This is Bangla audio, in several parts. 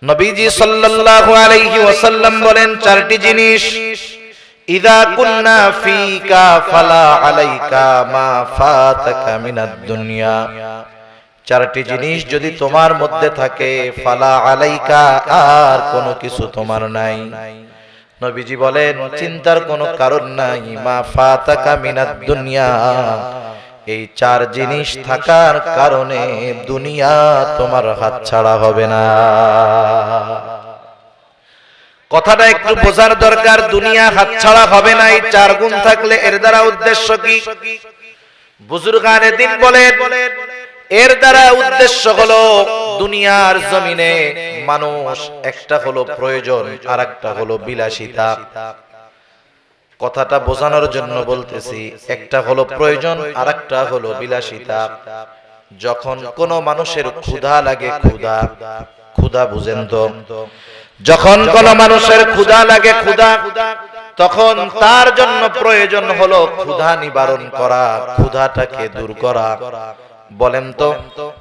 নবীজি সাল্লাল্লাহু আলাইহি ওয়াসাল্লাম বলেন, চারটি জিনিস ইযা কুন্না ফীকা ফালা আলাইকা মা ফাতাকা মিনাদ দুনিয়া। চারটি জিনিস যদি তোমার মধ্যে থাকে, ফালা আলাইকা, আর কোনো কিছু তোমার নাই। নবীজি বলেন, চিন্তার কোনো কারণ নাই। মা ফাতাকা মিনাদ দুনিয়া, এই চার জিনিস থাকার কারণে দুনিয়া তোমার হাতছাড়া হবে না। কথাটা একটু বোঝার দরকার। দুনিয়া হাতছাড়া হবে না এই চার গুণ থাকলে। এর দ্বারা উদ্দেশ্য কি? বুজুর্গানে দিন বলেন, এর দ্বারা উদ্দেশ্য হলো দুনিয়ার জমিনে মানুষ, একটা হলো প্রয়োজন আর একটা হলো বিলাসিতা। কথাটা বোঝানোর জন্য বলতেছি, একটা হলো প্রয়োজন আর একটা হলো বিলাসিতা। যখন কোন মানুষের ক্ষুধা লাগে, ক্ষুধা বুঝেন তো, যখন কোন মানুষের ক্ষুধা লাগে, তখন তার জন্য প্রয়োজন হলো ক্ষুধা নিবারণ করা, ক্ষুধাটাকে দূর করা। বলেন তো,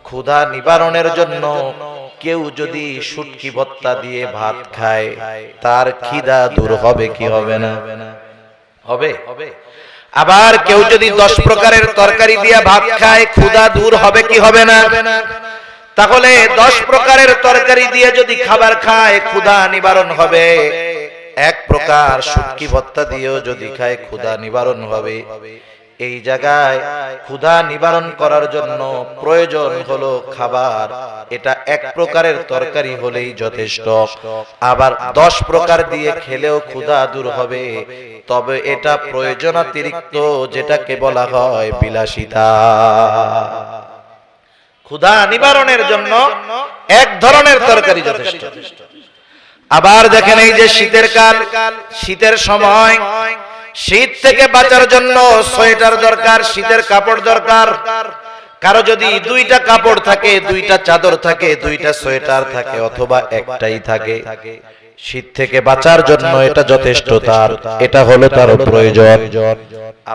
ক্ষুধা নিবারণের জন্য কেউ যদি শুটকি ভর্তা দিয়ে ভাত খায়, তার খিদা দূর হবে কি হবে না? হবে। আবার কেউ যদি 10 প্রকারের তরকারি দিয়ে ভাত খায়, ক্ষুধা দূর হবে কি হবে না? তাহলে 10 প্রকারের তরকারি দিয়ে যদি খাবার খায়, ক্ষুধা নিবারণ হবে। এক প্রকার শুটকি ভর্তা দিয়েও যদি খায়, ক্ষুধা নিবারণ হবে। এই জায়গায় ক্ষুধা নিবারণ করার জন্য প্রয়োজন হলো খাবার। এটা এক প্রকারের তরকারি হলেই যথেষ্ট। আবার 10 প্রকার দিয়ে খেলেও ক্ষুধা দূর হবে, তবে এটা প্রয়োজনাতিরিক্ত, যেটাকে বলা হয় বিলাসিতা। ক্ষুধা নিবারণের জন্য এক ধরনের তরকারি যথেষ্ট। আবার দেখেন, এই যে শীতের কাল, শীতের সময়, শীত থেকে বাঁচার জন্য সোয়েটার দরকার, শীতের কাপড় দরকার। কারো যদি 2টা কাপড় থাকে, 2টা চাদর থাকে, 2টা সোয়েটার থাকে, অথবা একটাই থাকে, শীত থেকে বাঁচার জন্য এটা যথেষ্ট তার, এটা হলো তার প্রয়োজন।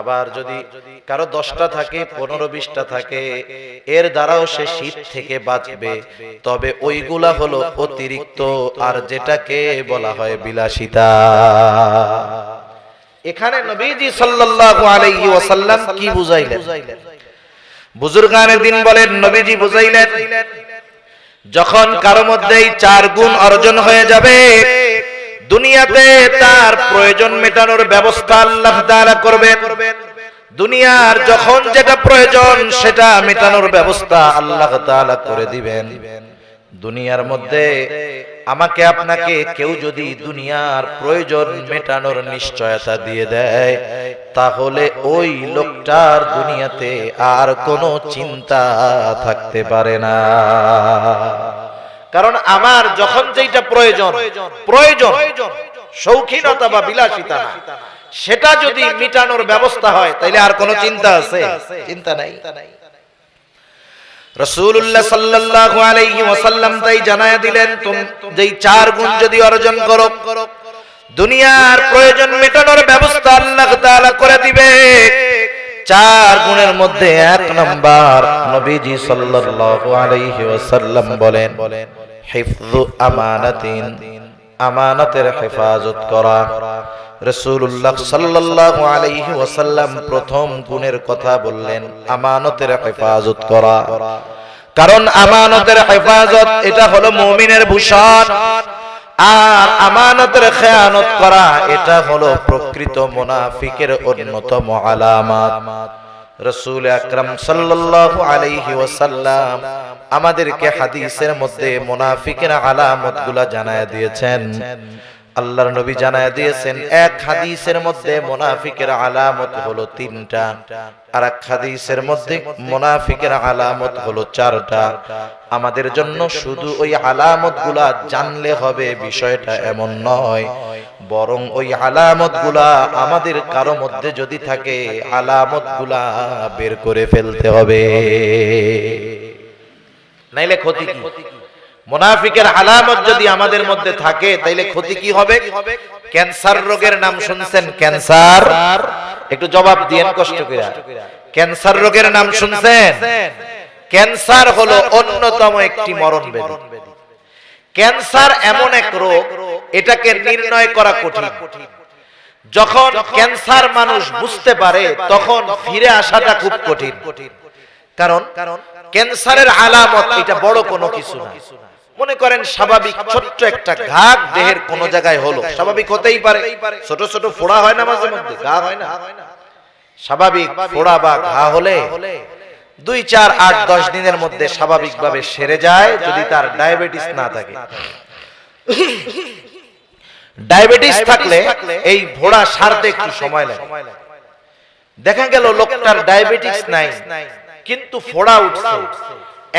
আবার যদি কারো 10টা থাকে, 15-20টা থাকে, এর দ্বারাও সে শীত থেকে বাঁচবে, তবে ওইগুলা হলো অতিরিক্ত, আর যেটাকে বলা হয় বিলাসিতা। এখানে নবীজি সাল্লাল্লাহু আলাইহি ওয়াসাল্লাম কি বুঝাইলেন? বুজুর্গানে দিন বলেন, নবীজি বুঝাইলেন, যখন কারো মধ্যে এই 4 গুণ অর্জন হয়ে যাবে, দুনিয়াতে তার প্রয়োজন মেটানোর ব্যবস্থা আল্লাহ তাআলা করবেন। দুনিয়ার যখন যেটা প্রয়োজন সেটা মেটানোর ব্যবস্থা আল্লাহ তাআলা করে দিবেন। দুনিয়ার মধ্যে আমাকে আপনাকে কেউ যদি দুনিয়ার প্রয়োজন মেটানোর নিশ্চয়তা দিয়ে দেয়, তাহলে ওই লোকটার দুনিয়াতে আর কোনো চিন্তা থাকতে পারে না। কারণ আমার যখন যেটা প্রয়োজন, শৌখিনতা বা বিলাসিতা না, সেটা যদি মেটানোর ব্যবস্থা হয়, তাহলে আর কোনো চিন্তা আছে? চিন্তা নাই। রাসূলুল্লাহ সাল্লাল্লাহু আলাইহি ওয়াসাল্লাম তাই জানায়া দিলেন, যেই 4 গুণ যদি অর্জন করো, দুনিয়ার প্রয়োজন মেটানোর ব্যবস্থা আল্লাহ তাআলা করে দিবে। 4 গুণের মধ্যে 1 নাম্বার, নবীজি সাল্লাল্লাহু আলাইহি ওয়াসাল্লাম বলেন, হিফযু আমানাতিন, আমানতের হেফাজত করা। রাসূলুল্লাহ সাল্লাল্লাহু আলাইহি ওয়াসাল্লাম প্রথম গুণের কথা বললেন, আমানতের হেফাজত করা। কারণ আমানতের হেফাজত এটা হলো মুমিনের ভূষণ, আর আমানতের খেয়ানত করা এটা হলো প্রকৃত মুনাফিকের অন্যতম আলামত। রাসূল আকরাম সাল্লাল্লাহু আলাইহি ওয়াসাল্লাম আমাদেরকে হাদিসের মধ্যে মুনাফিকের আলামতগুলো জানায় দিয়েছেন। আল্লাহর নবী জানায় দিয়েছেন, এক হাদিসের মধ্যে মুনাফিকের আলামত হলো 3টা, আর এক হাদিসের মধ্যে মুনাফিকের আলামত হলো 4টা। আমাদের জন্য শুধু ওই আলামতগুলা জানলে হবে বিষয়টা এমন নয়, বরং ওই আলামতগুলা আমাদের কারো মধ্যে যদি থাকে, আলামতগুলা বের করে ফেলতে হবে, নাইলে ক্ষতি কি? মুনাফিকের আলামত যদি আমাদের মধ্যে থাকে, তাইলে ক্ষতি কি হবে? ক্যান্সার রোগের নাম শুনছেন? ক্যান্সার, একটু জবাব দিয়েন কষ্ট করে। ক্যান্সার রোগের নাম শুনছেন? ক্যান্সার হলো অন্যতম একটি মরণ ব্যাধি। ক্যান্সার এমন এক রোগ, এটাকে নির্ণয় করা কঠিন। যখন ক্যান্সার মানুষ বুঝতে পারে তখন ফিরে আসাটা খুব কঠিন। কারণ ক্যান্সারের আলামত এটা বড় কোনো কিছু না। মনে করেন স্বাভাবিক ছোট্ট একটা ঘা দেহের কোন জায়গায় হলো, স্বাভাবিক হতেই পারে। ছোট ছোট ফোড়া হয় না মাঝে মধ্যে, ঘা হয় না? স্বাভাবিক ফোড়া বা ঘা হলে 2, 4, 8, 10 দিনের মধ্যে স্বাভাবিকভাবে সেরে যায়, যদি তার ডায়াবেটিস না থাকে। ডায়াবেটিস থাকলে এই ফোড়া সারতে একটু সময় লাগে। দেখা গেল লোকটার ডায়াবেটিস নাই কিন্তু ফোড়া উঠছে,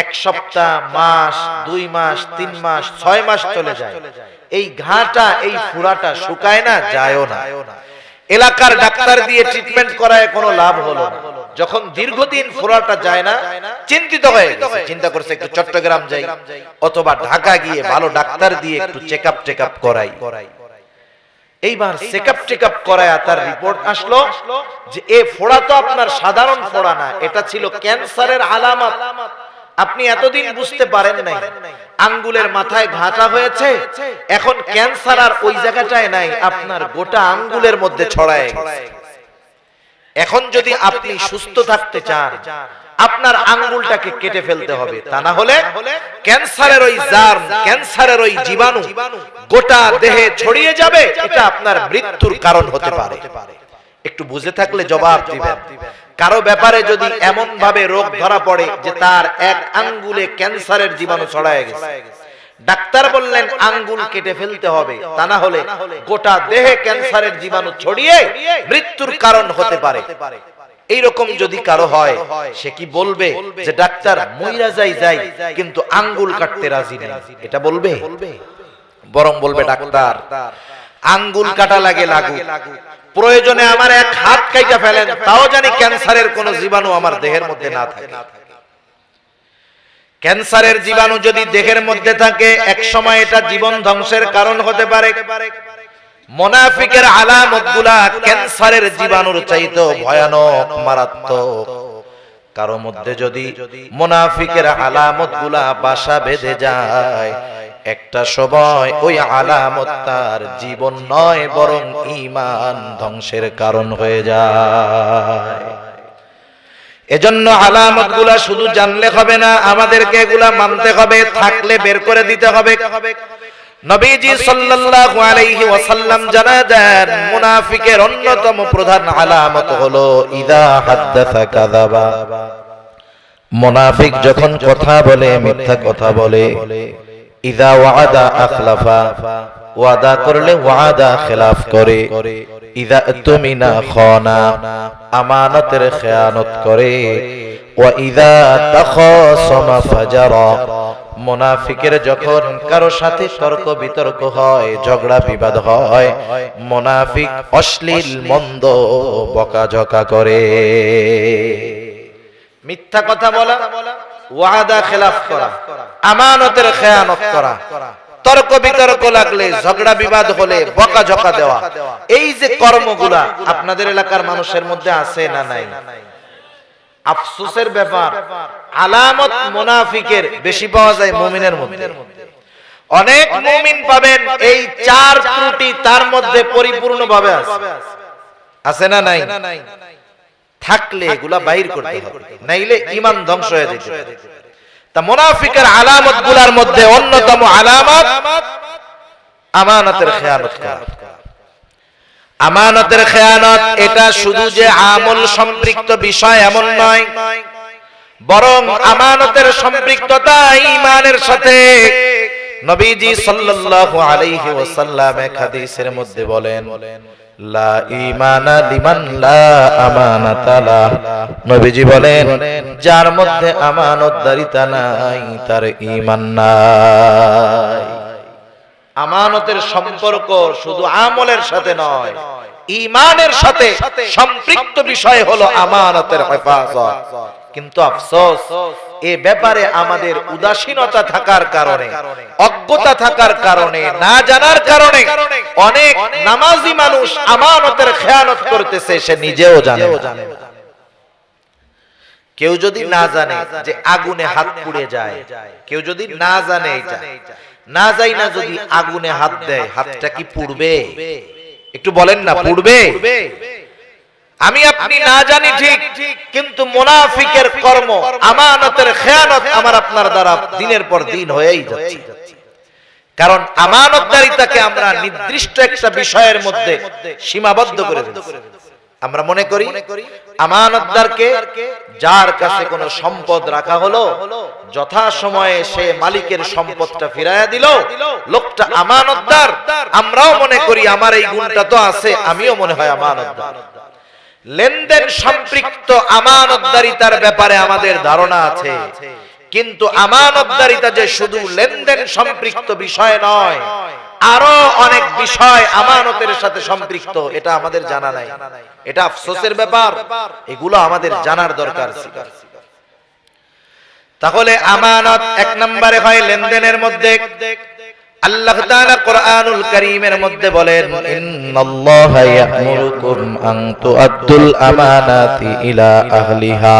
1 সপ্তাহ, মাস, 2 মাস, 3 মাস, 6 মাস চলে যায়, এই ঘাটা এই ফোড়াটা শুকায় না, যায়ও না। এলাকার ডাক্তার দিয়ে ট্রিটমেন্ট করায় কোনো লাভ হলো না। যখন দীর্ঘদিন ফোড়াটা যায় না, চিন্তিত হয়ে গেছে, চিন্তা করছে একটু চট্টগ্রাম যাই অথবা ঢাকা গিয়ে ভালো ডাক্তার দিয়ে একটু চেকআপ করাই। এইবার চেকআপ করায় তার রিপোর্ট আসলো যে এই ফোড়া তো আপনার সাধারণ ফোড়া না, এটা ছিল ক্যান্সারের আলামত। আপনি এতদিন বুঝতে পারেন নাই, আঙ্গুলের মাথায় ঘাটা হয়েছে, এখন ক্যান্সার আর ওই জায়গাটায় নাই, আপনার গোটা আঙ্গুলের মধ্যে ছড়ায় গেছে। এখন যদি আপনি সুস্থ থাকতে চান, আপনার আঙ্গুলটাকে কেটে ফেলতে হবে, তা না হলে ক্যান্সারের ওই জার্ম, ক্যান্সারের ওই জীবাণু গোটা দেহে ছড়িয়ে যাবে, এটা আপনার মৃত্যুর কারণ হতে পারে। একটু বুঝে থাকলে জবাব দিবেন। কারো ব্যাপারে যদি এমন ভাবে রোগ ধরা পড়ে যে তার এক আঙ্গুলে ক্যান্সারের জীবাণু ছড়ায় গেছে, ডাক্তার বললেন আঙ্গুল কেটে ফেলতে হবে, তা না হলে গোটা দেহে ক্যান্সারের জীবাণু ছড়িয়ে মৃত্যুর কারণ হতে পারে। এইরকম যদি কারো হয়, সে কি বলবে যে ডাক্তার মইরা যাই কিন্তু আঙ্গুল কাটতে রাজি নেই? এটা বলবে? বরং বলবে ডাক্তার আঙ্গুল কাটা লাগে লাগুক, প্রয়োজনে আমার এক হাত কাইটা ফেলেন, তাও জানি ক্যান্সারের কোন জীবাণু আমার দেহের মধ্যে না থাকে। ক্যান্সারের জীবাণু যদি দেহের মধ্যে থাকে, এক সময় এটা জীবন ধ্বংসের কারণ হতে পারে। মুনাফিকের আলামতগুলা ক্যান্সারের জীবাণুর চাইতেও ভয়ানক, মারাত্মক। কারো মধ্যে যদি মুনাফিকের আলামতগুলা বাসা বেঁধে যায়, একটা সময় ওই আলামত তার জীবন নয় বরং ঈমান ধ্বংসের কারণ হয়ে যায়। এজন্য আলামতগুলা শুধু জানলে হবে না, আমাদেরকে এগুলা মানতে হবে, থাকলে বের করে দিতে হবে। নবীজি সাল্লাল্লাহু আলাইহি ওয়াসাল্লাম জানা দেন মুনাফিকের অন্যতম প্রধান আলামত হলো ইদা হাদাসা কাযাবা। মুনাফিক যখন কথা বলে মিথ্যা কথা বলে, ইদা ওয়াদা আখলাফা, ওয়াদা করলে ওয়াদা খেলাফ করে, ইদা তুমিনা খানা, আমানতের খেয়ানত করে, ওয়া ইদা তাখাসামা ফাজারা। মুনাফিকের যখন কারো সাথে তর্ক বিতর্ক হয়, ঝগড়া বিবাদ হয়, মুনাফিক অশ্লীল মন্দ বকাঝকা করে। মিথ্যা কথা বলা, ওয়াদা খেলাফ করা, আমানতের খেয়ানত করা, তর্ক বিতর্ক লাগলে, ঝগড়া বিবাদ হলে বকাঝকা দেওয়া, এই যে কর্মগুলা আপনাদের এলাকার মানুষের মধ্যে আছে না নাই? আফসোসের ব্যাপার, আলামত মুনাফিকের বেশি পাওয়া যায় মুমিনের মধ্যে। অনেক মুমিন পাবেন এই 4 ত্রুটি তার মধ্যে পরিপূর্ণভাবে আছে। আছে না নাই? থাকলে এগুলা বাইর করতে হবে, নাইলে ঈমান ধ্বংস হয়ে যেতে পারে। তা মুনাফিকের আলামতগুলোর মধ্যে অন্যতম আলামত আমানতের খেয়ানত করা। আমানতের খেয়ানত এটা শুধু যে আমল সম্পৃক্ত বিষয় এমন নয়, বরং আমানতের সম্পৃক্ততা ঈমানের সাথে। নবীজি সাল্লাল্লাহু আলাইহি ওয়াসাল্লাম এক হাদিসের মধ্যে বলেন, লা ঈমানা লিমান লা আমানাতা লা। নবীজি বলেন যার মধ্যে আমানতদারিতা নাই তার ঈমান নাই। আমানতের সম্পর্ক শুধু আমলের সাথে নয়, ঈমানের সাথে সম্পৃক্ত বিষয় হলো আমানতের হেফাজত। কিন্তু আফসোস, এ ব্যাপারে আমাদের উদাসীনতা থাকার কারণে, অজ্ঞতা থাকার কারণে, না জানার কারণে অনেক নামাজি মানুষ আমানতের খেয়ানত করতেছে, সে নিজেও জানে না। কেউ যদি না জানে যে আগুনে হাত পুড়ে যায়, কেউ যদি না জানে এটা, না যাই না যদি আগুনে হাত দেয়, হাতটা কি পুড়বে? একটু বলেন না, পুড়বে? আমি আপনি না জানি ঠিক, কিন্তু মুনাফিকের কর্ম, আমানতের খেয়ানত আমার আপনার দ্বারা দিনের পর দিন হয়েই যাচ্ছে। কারণ আমানতদারিতাকে আমরা নির্দিষ্ট একটা বিষয়ের মধ্যে সীমাবদ্ধ করে দিয়েছি। আমরা মনে করি আমানতদারকে, যার কাছে কোনো সম্পদ রাখা হলো, যথা সময়ে সে মালিকের সম্পদটা ফিরাইয়া দিল, লোকটা আমানতদার। আমরাও মনে করি আমার এই গুণটা তো আছে, আমিও মনে হয় আমানতদার। লেনদেন সম্পৃক্ত আমানতদারিতার ব্যাপারে আমাদের ধারণা আছে, কিন্তু আমানতদারিতা যে শুধু লেনদেন সম্পৃক্ত বিষয় নয়, আরো অনেক বিষয় আমানতের সাথে সম্পৃক্ত, এটা আমাদের জানা নাই। এটা আফসোসের ব্যাপার, এগুলো আমাদের জানার দরকার ছিল। তাহলে আমানত এক নম্বরে হয় লেনদেনের মধ্যে। আল্লাহ তাআলা কোরআনুল কারীমের মধ্যে বলেন, ইন্নাল্লাহা ইয়া'মুরুকুম আন তু'আদ্দুল আমানাতি ইলা আহলিহা।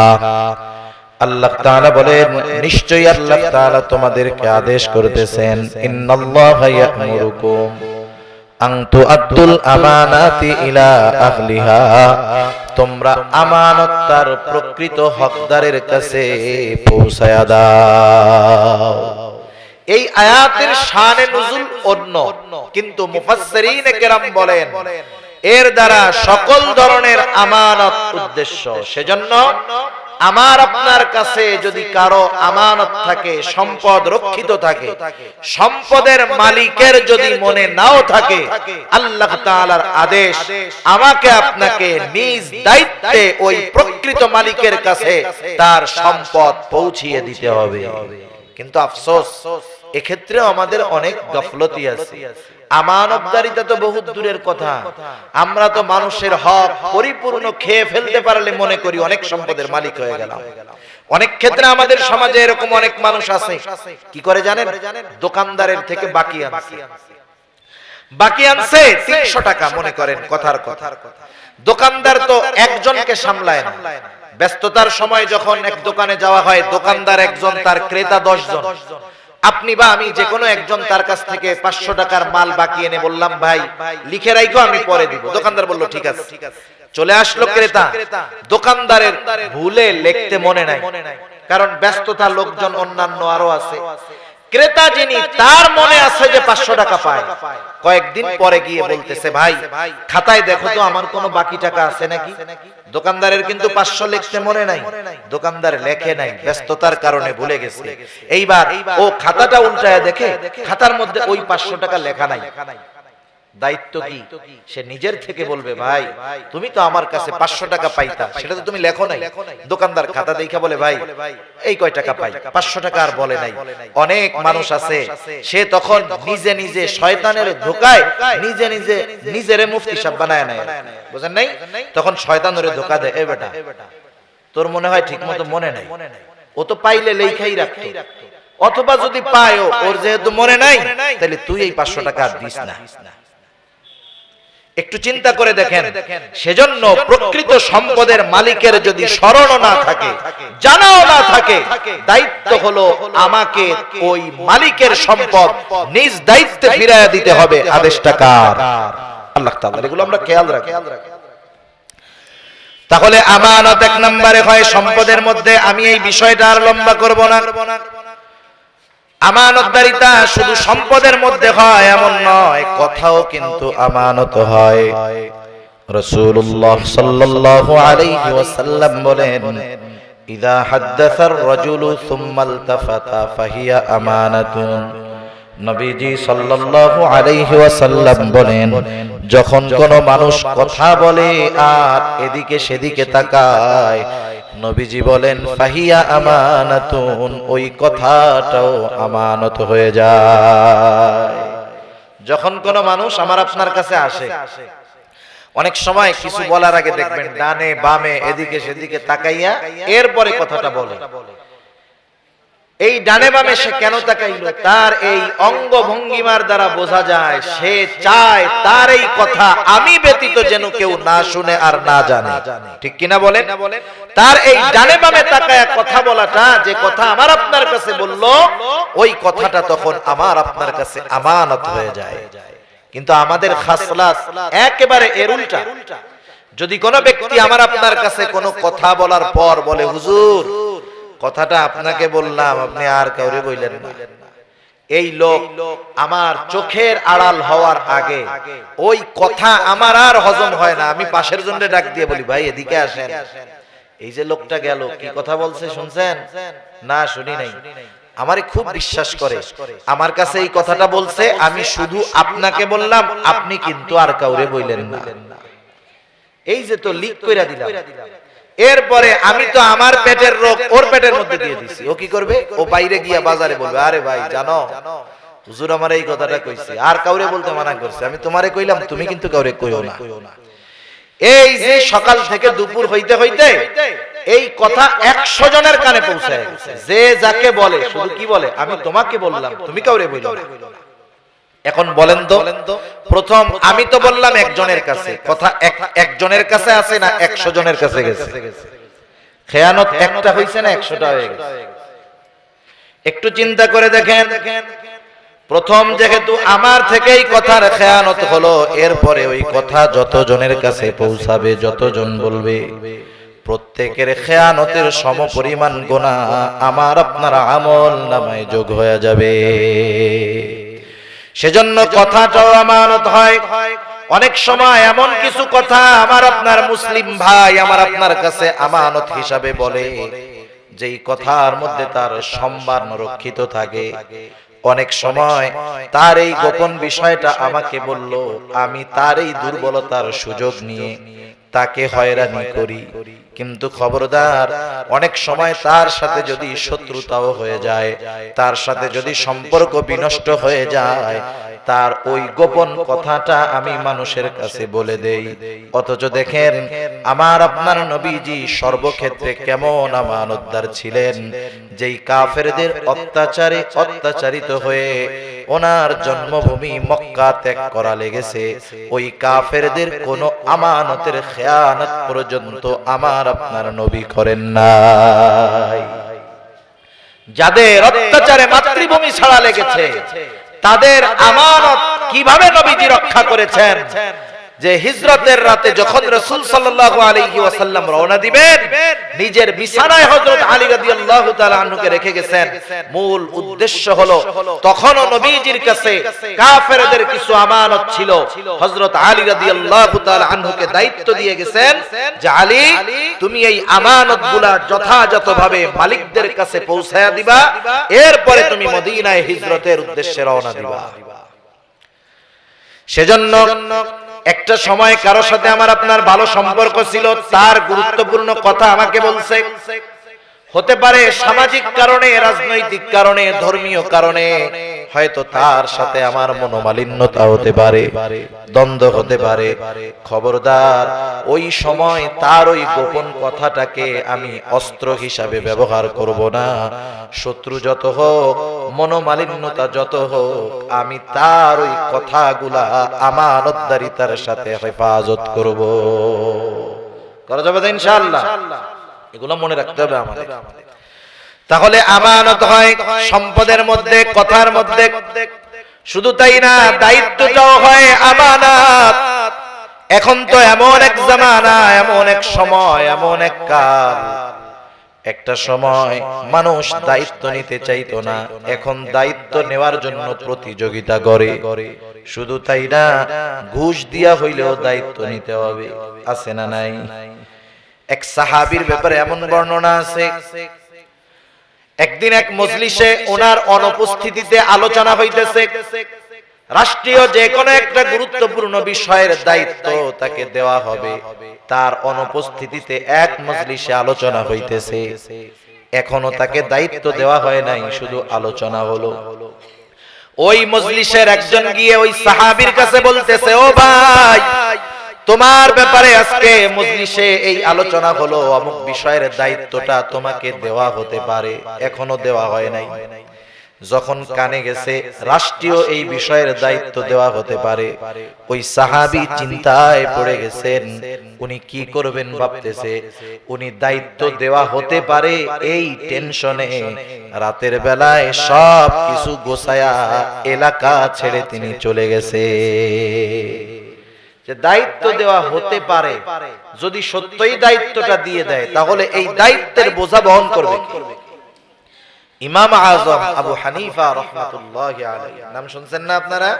আল্লাহ তাআলা বলেন, নিশ্চয়ই আল্লাহ তাআলা তোমাদেরকে আদেশ করতেছেন, ইন্নাল্লাহা ইয়া'মুরুকুম আন তু'আদ্দুল আমানাতি ইলা আহলিহা, তোমরা আমানত তার প্রকৃত হকদারের কাছে পৌঁছায়া দাও। এই আয়াতের শানে নুজুল অন্য, কিন্তু মুফাসসিরিনে কেরাম বলেন এর দ্বারা সকল ধরনের আমানত উদ্দেশ্য। সেজন্য আমার আপনার কাছে যদি কারো আমানত থাকে, সম্পদ রক্ষিত থাকে, সম্পদের মালিকের যদি মনে নাও থাকে, আল্লাহ তাআলার আদেশ আমাকে আপনাকে নিজ দায়িত্বে ওই প্রকৃত মালিকের কাছে তার সম্পদ পৌঁছিয়ে দিতে হবে। কিন্তু আফসোস, এক্ষেত্রে আমাদের অনেক গাফলতি আছে। আমানতদারিতা তো বহুত দূরের কথা, আমরা তো মানুষের হক পরিপূর্ণ খেয়ে ফেলতে পারলে মনে করি অনেক সম্পদের মালিক হয়ে গেলাম। অনেক ক্ষেত্রে আমাদের সমাজে এরকম অনেক মানুষ আছে, কি করে জানেন? দোকানদারের থেকে বাকি আনছে 300 টাকা, মনে করেন কথার কথা। দোকানদার তো একজনকে সামলায় না, ব্যস্ততার সময় যখন এক দোকানে যাওয়া হয়, দোকানদার একজন, তার ক্রেতা 10 জন। আপনি বা আমি যে কোনো একজন তার কাছ থেকে 500 টাকার মাল বাকি এনে বললাম, ভাই লিখে রাখো, আমি পরে দিব। দোকানদার বলল ঠিক আছে। চলে আসলো ক্রেতা, দোকানদারের ভুলে লিখতে মনে নাই, কারণ ব্যস্ততা, লোকজন অন্যান্য আরো আছে। ক্রেতা যিনি, তার মনে আছে যে 500 টাকা পায়। কয়েকদিন পরে গিয়ে বলতেছে, ভাই খাতায় দেখো তো আমার কোনো বাকি টাকা আছে নাকি। দোকানদারের কিন্তু 500 লিখতে মনে নাই, দোকানদার লেখে নাই, ব্যস্ততার কারণে ভুলে গেছে। এইবার ও খাতাটা উল্টায় দেখে, খাতার মধ্যে ওই 500 টাকা লেখা নাই। দায়িত্ব কি? সে নিজের থেকে বলবে, ভাই তুমি তো আমার কাছে 500 টাকা পাইতা, সেটা তো তুমি লেখো নাই। দোকানদার খাতা দেখা বলে, ভাই এই কয় টাকা পাই, 500 টাকা আর বলে নাই। অনেক মানুষ আছে, সে তখন নিজে নিজে শয়তানের ধোঁকায় নিজেরে মুফতি সাহেব বানায় নেয়, বুঝেন নাই? তখন শয়তানের ধোঁকা দেয়, এ বেটা তোর মনে হয় ঠিক মতো মনে নাই, ও তো পাইলে লেখাই রাখতো। অথবা যদি পায়, ওর যেহেতু মনে নাই, তাহলে তুই এই 500 টাকা দিস না। একটু চিন্তা করে দেখেন। সেজন্য প্রকৃত সম্পদের মালিকের যদি স্মরণ না থাকে, জানাও না থাকে, দায়িত্ব হলো আমাকে ওই মালিকের সম্পদ নিজ দায়িত্বে ফিরিয়ে দিতে হবে। আদেশটা কার? আল্লাহ তাআলা। এগুলো আমরা খেয়াল রাখি। তাহলে আমানত এক নম্বরে হয় সম্পদের মধ্যে। আমি এই বিষয়টা আর লম্বা করব না। আমানতদারিতা শুধু সম্পদের মধ্যে হয় এমন নয়, কথাও কিন্তু আমানত হয়। রাসূলুল্লাহ সাল্লাল্লাহু আলাইহি ওয়াসাল্লাম বলেন, ইযা হাদ্দাসার রাজুলু সুম্মা ইলতাফাতা ফাহিয়া আমানাতুন। নবীজি সাল্লাল্লাহু আলাইহি ওয়াসাল্লাম বলেন, যখন কোন মানুষ কথা বলে আর এদিকে সেদিকে তাকায়, নবীজি বলেন ফাহিয়া আমানাতুন, ওই কথাটাও আমানত হয়ে যায়। যখন কোন মানুষ আমার আপনার কাছে আসে, অনেক সময় কিছু বলার আগে দেখবেন ডানে বামে এদিকে সেদিকে তাকাইয়া এরপরে কথাটা বলে। এই ডানে বামে সে কেন তাকাইলো? তার এই অঙ্গ ভঙ্গিমার দ্বারা বোঝা যায় সে চায় তার এই কথা আমি ব্যতীত যেন কেউ না শুনে আর না জানে। ঠিক কিনা বলেন? তার এই ডানে বামে তাকায়া কথা বলাটা, যে কথা আমার আপনার কাছে বললো, ওই কথাটা তখন আমার আপনার কাছে আমানত হয়ে যায়। কিন্তু আমাদের খাসলাত একেবারে এর উল্টা। যদি কোনো ব্যক্তি আমার আপনার কাছে কোনো কথা বলার পর বলে, হুজুর কথাটা আপনাকে বললাম, আপনি আর কাউরে বললেন না, এই লোক আমার চোখের আড়াল হওয়ার আগে ওই কথা আমার আর হজম হয় না, আমি পাশের জন্য ডাক দিয়ে বলি, ভাই এদিকে আসেন, এই যে লোকটা গেল কি কথা বলছে শুনছেন? না শুনি নাই। আমারে খুব বিশ্বাস করে, আমার কাছে এই কথাটা বলছে, আমি শুধু আপনাকে বললাম, আপনি কিন্তু আর কাউরে বললেন না। এই যে তো লিক কইরা দিলাম, এরপরে আমি তো আমার পেটের রোগ ওর পেটের মধ্যে দিয়ে দিছি। ও কি করবে? ও বাইরে গিয়া বাজারে বলবে, আরে ভাই জানো হুজুর আমার এই কথাটা কইছে, আর কাউরে বলতে মানা করছে, আমি তোমারে কইলাম, তুমি কিন্তু কাউরে কইও না। এই যে সকাল থেকে দুপুর হইতে হইতে এই কথা 100 জনের কানে পৌঁছায় গেছে। যে যাকে বলে শুধু কি বলে, আমি তোমাকে বললাম, তুমি কাউরে বইলো না। এখন বলেন তো, প্রথম আমি তো বললাম একজনের কাছে, কথা একজনের কাছে আছে না 100 জনের কাছে গেছে? খেয়ানত একটা হইছে না 100টা হয়ে গেছে? একটু চিন্তা করে দেখেন, প্রথম যেহেতু আমার থেকেই কথার খেয়ানত হলো, এরপরে ওই কথা যত জনের কাছে পৌঁছাবে, যতজন বলবে, প্রত্যেকের খেয়ানতের সমপরিমাণ গুনাহ আমার আপনার আমল নামায় যোগ হয়ে যাবে। সেজন্য কথাটাও আমানত হয়। অনেক সময় এমন কিছু কথা আমার আপনার মুসলিম ভাই আমার আপনার কাছে আমানত হিসাবে বলে, যেই কথার মধ্যে তার সম্মান রক্ষিত থাকে। অনেক সময় তার এই গোপন বিষয়টা আমাকে বলল, আমি তার এই দুর্বলতার সুযোগ নিয়ে তাকে হয়রানি করি। কিন্তু খবরদার, অনেক সময় তার সাথে যদি শত্রুতাও হয়ে যায়, তার সাথে যদি সম্পর্ক বিনষ্ট হয়ে যায়, তার ওই গোপন কথাটা আমি মানুষের কাছে বলে দেই। অথচ দেখেন আমার আপনার নবীজি সর্বক্ষেত্রে কেমন আমানতদার ছিলেন। যেই কাফেরদের অত্যাচারে অত্যাচারিত হয়ে ওনার জন্মভূমি মক্কা ত্যাগ করা লেগেছে, ওই কাফেরদের কোনো আমানতের খেয়ানত পর্যন্ত আমার আপনার নবী করেন নাই। যাদের অত্যাচারে মাতৃভূমি ছাড়া লেগেছে, তাদের আমানত কিভাবে নবীজি রক্ষা করেছেন? যে হিজরতের রাতে যখন রাসূল সাল্লাল্লাহু আলাইহি ওয়াসাল্লাম রওনা দিবেন, নিজের বিছানায় হযরত আলী রাদিয়াল্লাহু তাআলা আনহুকে রেখে গেছেন। মূল উদ্দেশ্য হলো, তখনও নবীজির কাছে কাফেরদের কিছু আমানত ছিল। হযরত আলী রাদিয়াল্লাহু তাআলা আনহুকে দায়িত্ব দিয়ে গেছেন যে, আলী তুমি এই আমানতগুলা যথাযথভাবে মালিকদের কাছে পৌঁছায়া দিবা, এরপরে তুমি মদিনায় হিজরতের উদ্দেশ্যে রওনা দিবা। সেজন্য একটা সময় কারো সাথে আমার আপনার ভালো সম্পর্ক ছিল, তার গুরুত্বপূর্ণ কথা আমাকে বলছে, হতে পারে সামাজিক কারণে, রাজনৈতিক কারণে, ধর্মীয় কারণে, হয়তো তার সাথে আমার মনোমালিন্যতা হতে পারে, দ্বন্দ্ব হতে পারে। খবরদার, ওই সময় তার ওই গোপন কথাটাকে আমি অস্ত্র হিসাবে ব্যবহার করব না। শত্রু যত হোক, মনোমালিন্যতা যত হোক, আমি তার ওই কথাগুলা আমানতদারিতার সাথে হেফাজত করব। করা যাবে তো ইনশাআল্লাহ? এগুলো মনে রাখতে হবে আমাদের। তাহলে আমানত হয় সম্পদের মধ্যে, কথার মধ্যে। শুধু তাই না, দায়িত্বটাও হয় আমানত। এখন তো এমন এক জামানা, এমন এক সময়, এমন এক কাল, একটা সময় মানুষ দায়িত্ব নিতে চাইতো না, এখন দায়িত্ব নেওয়ার জন্য প্রতিযোগিতা করে। শুধু তাই না, ঘুষ দিয়া হইলেও দায়িত্ব নিতে হবে। আছে না নাই? এক সাহাবীর ব্যাপারে এমন বর্ণনা আছে, একদিন এক মজলিসে ওনার অনুপস্থিতিতে আলোচনা হইতেছে। রাষ্ট্রীয় যে কোনো একটা গুরুত্বপূর্ণ বিষয়ের দায়িত্ব তাকে দেওয়া হবে, তার অনুপস্থিতিতে এক মজলিসে আলোচনা হইতেছে। এখনো তাকে দায়িত্ব দেওয়া হয় নাই, শুধু আলোচনা হলো। ওই মজলিসের একজন গিয়ে ওই সাহাবীর কাছে বলতেছে, ও ভাই, তোমার ব্যাপারে আজকে মজলিসে এই আলোচনা হলো, অমুক বিষয়ের দায়িত্বটা তোমাকে দেওয়া হতে পারে, এখনো দেওয়া হয় নাই। যখন কানে গেছে রাষ্ট্রীয় এই বিষয়ের দায়িত্ব দেওয়া হতে পারে, ওই সাহাবী চিন্তায় পড়ে গেছেন, উনি কি করবেন ভাবতেছে। উনি দায়িত্ব দেওয়া হতে পারে এই টেনশনে রাতের বেলায় সব কিছু গোছায়া এলাকা ছেড়ে তিনি চলে গেছে। যে দায়িত্ব দেওয়া হতে পারে, যদি সত্যই দায়িত্বটা দিয়ে দেয় তাহলে এই দায়িত্বের বোঝা বহন করবে কে? ইমাম আজম আবু হানিফা রাহমাতুল্লাহি আলাইহি, নাম শুনছেন না আপনারা?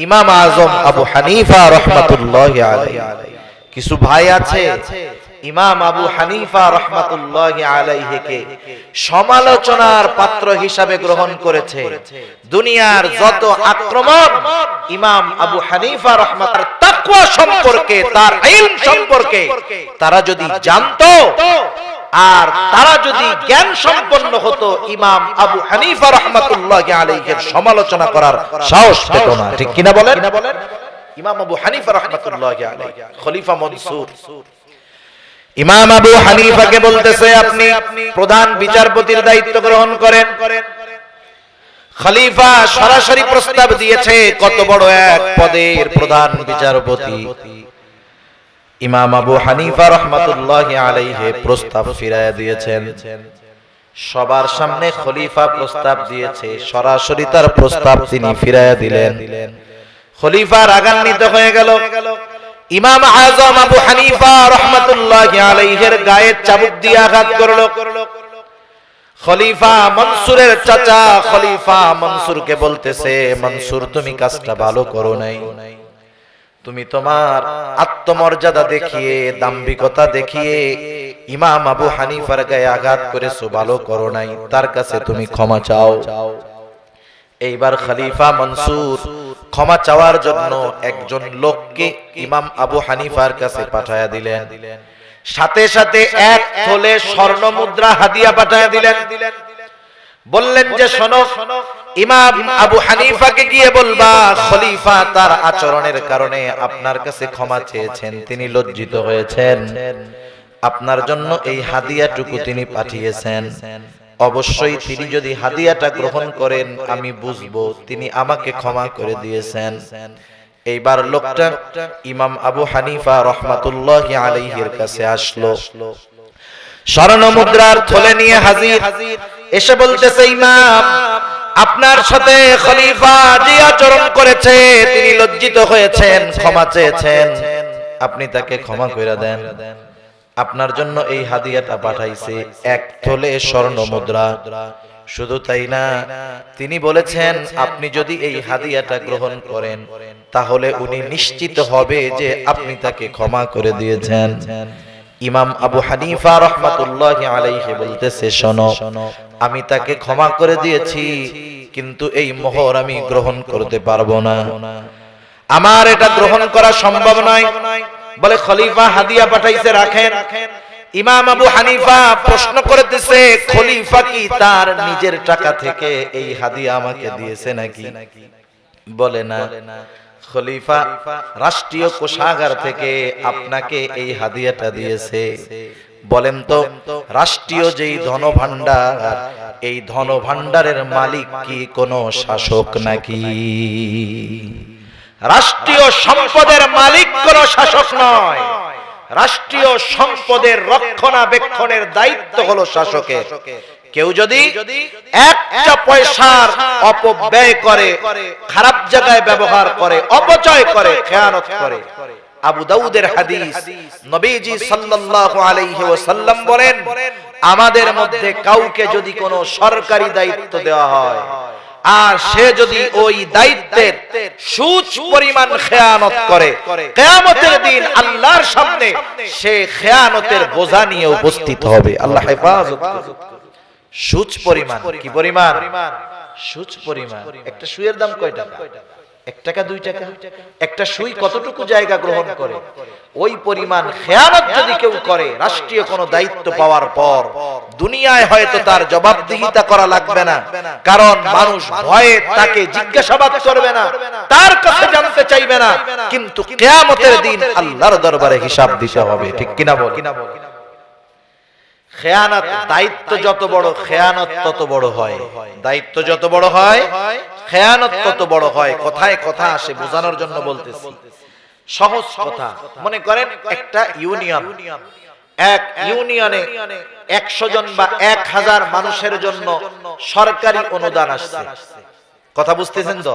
ইমাম আজম আবু হানিফা রাহমাতুল্লাহি আলাইহি। কিছু ভাই আছে ইমাম আবু হানিফা রাহমাতুল্লাহি আলাইহিকে সমালোচনার পাত্র হিসাবে গ্রহণ করেছে। দুনিয়ার যত আক্রমণ ইমাম আবু হানিফা রাহমাতুল্লাহ তাকওয়া সম্পর্কে, তার ইলম সম্পর্কে তারা যদি জানতো আর তারা যদি জ্ঞান সম্পন্ন হতো, ইমাম আবু হানিফা রাহমাতুল্লাহি আলাইহির সমালোচনা করার সাহস পেত না। ঠিক কিনা বলেন? ইমাম আবু হানিফা রাহমাতুল্লাহি আলাইহি খলিফা মনসুর, ইমাম আবু হানিফাকে বলতেছে আপনি প্রধান বিচারপতির দায়িত্ব গ্রহণ করেন। খলিফা সরাসরি প্রস্তাব দিয়েছে, কত বড় এক পদের প্রধান বিচারপতি। ইমাম আবু হানিফা রাহমাতুল্লাহি আলাইহি প্রস্তাব ফিরায়া দিয়েছেন। সবার সামনে খলিফা প্রস্তাব দিয়েছে, সরাসরি তার প্রস্তাব তিনি ফিরায়া দিলেন। খলিফা রাগান্বিত হয়ে গেল। ইমাম আজম আবু হানিফা রাহমাতুল্লাহি আলাইহির গায়ে চাবুক দিয়ে আঘাত করলো। খলিফা মনসুরের চাচা খলিফা মনসুরকে বলতেছে, মনসুর তুমি কাজটা ভালো করো নাই, তুমি তোমার আত্মমর্যাদা দেখিয়ে, দাম্ভিকতা দেখিয়ে ইমাম আবু হানিফার গায়ে আঘাত করেছো, ভালো করো নাই, তার কাছে তুমি ক্ষমা চাও। এইবার খলিফা মনসুর ক্ষমা চাওয়ার জন্য একজন লোককে ইমাম আবু হানিফার কাছে পাঠায়া দিলেন। সাথে সাথে এক থলে স্বর্ণ মুদ্রা হাদিয়া পাঠায়া দিলেন। বললেন যে শোনো, ইমাম আবু হানিফাকে গিয়ে বলবা খলিফা তার আচরণের কারণে আপনার কাছে ক্ষমা চেয়েছেন, তিনি লজ্জিত হয়েছেন, আপনার জন্য এই হাদিয়াটুকু তিনি পাঠিয়েছেন। অবশ্যই তিনি যদি হাদিয়াটা গ্রহণ করেন আমি বুঝবো তিনি আমাকে ক্ষমা করে দিয়েছেন। এইবার লোকটা ইমাম আবু হানিফা রাহমাতুল্লাহি আলাইহির কাছে আসলো, স্বর্ণ মুদ্রার থলে নিয়ে হাজির। এসে বলতেছে, ইমাম আপনার সাথে খলিফা যে আচরণ করেছে, তিনি লজ্জিত হয়েছেন, ক্ষমা চেয়েছেন, আপনি তাকে ক্ষমা করে দেন। আপনার জন্য এই হাদিয়াটা পাঠাইছে, এক থলে স্বর্ণ মুদ্রা। শুধু তাই না, তিনি বলেছেন আপনি যদি এই হাদিয়াটা গ্রহণ করেন তাহলে উনি নিশ্চিত হবে যে আপনি তাকে ক্ষমা করে দিয়েছেন। ইমাম আবু হানিফা রাহমাতুল্লাহি আলাইহি বলতেছে, শোনো, আমি তাকে ক্ষমা করে দিয়েছি, কিন্তু এই মোহর আমি গ্রহণ করতে পারবো না, আমার এটা গ্রহণ করা সম্ভব নয়। বলে খলিফা হাদিয়া পাঠাইছে, রাখেন। ইমাম আবু হানিফা প্রশ্ন করতেছে, খলিফা কি তার নিজের টাকা থেকে এই হাদিয়া আমাকে দিয়েছে নাকি? বলে না, খলিফা রাষ্ট্রীয় কোষাগার থেকে আপনাকে এই হাদিয়াটা দিয়েছে। বলেন তো, রাষ্ট্রীয় যেই ধনভাণ্ডার, এই ধনভাণ্ডারের মালিক কি কোনো শাসক নাকি? রাষ্ট্রীয় সম্পদের মালিক কোন শাসক নয়, রাষ্ট্রীয় সম্পদের রক্ষণাবেক্ষণের দায়িত্ব হলো শাসকের। কেউ যদি একটা পয়সার অপব্যয় করে, খারাপ জায়গায় ব্যবহার করে, অপচয় করে, খেয়ানত করে, আবু দাউদের হাদিস, নবীজি সাল্লাল্লাহু আলাইহি ওয়াসাল্লাম বলেন, আমাদের মধ্যে কাউকে যদি কোনো সরকারি দায়িত্ব দেওয়া হয় আর সে যদি ওই দায়িত্বের সুচ পরিমাণ খেয়ানত করে, কিয়ামতের দিন আল্লাহর সামনে সে খেয়ানতের বোঝা নিয়ে উপস্থিত হবে। আল্লাহ হেফাজত করুন। সুচ পরিমাণ, কি পরিমাণ? সুচ পরিমাণ। একটা সুইয়ের দাম কয় টাকা? 1 টাকা 2 টাকা। একটা সুই কতটুকু জায়গা গ্রহণ করে? ওই পরিমাণ খেয়ানত যদি কেউ করে, রাষ্ট্রীয় কোনো দায়িত্ব পাওয়ার পর দুনিয়ায় হয়তো তার জবাবদিহিতা করা লাগবে না, কারণ মানুষ ভয়ে তাকে জিজ্ঞাসাবাদ করবে না, তার কাছে জানতে চাইবে না, কিন্তু কিয়ামতের দিন আল্লাহর দরবারে হিসাব দিতে হবে। ঠিক কিনা বল? খেয়ানত, দায়িত্ব যত বড় খেয়ানত তত বড় হয়। দায়িত্ব যত বড় হয় খেয়ানত তত বড় হয়। কথায় কথা আসে, বোঝানোর জন্য বলতেছি। সহজ কথা, মনে করেন একটা ইউনিয়ন, এক ইউনিয়নে 100 জন বা 1000 মানুষের জন্য সরকারি অনুদান আসছে। কথা বুঝতেছেন তো?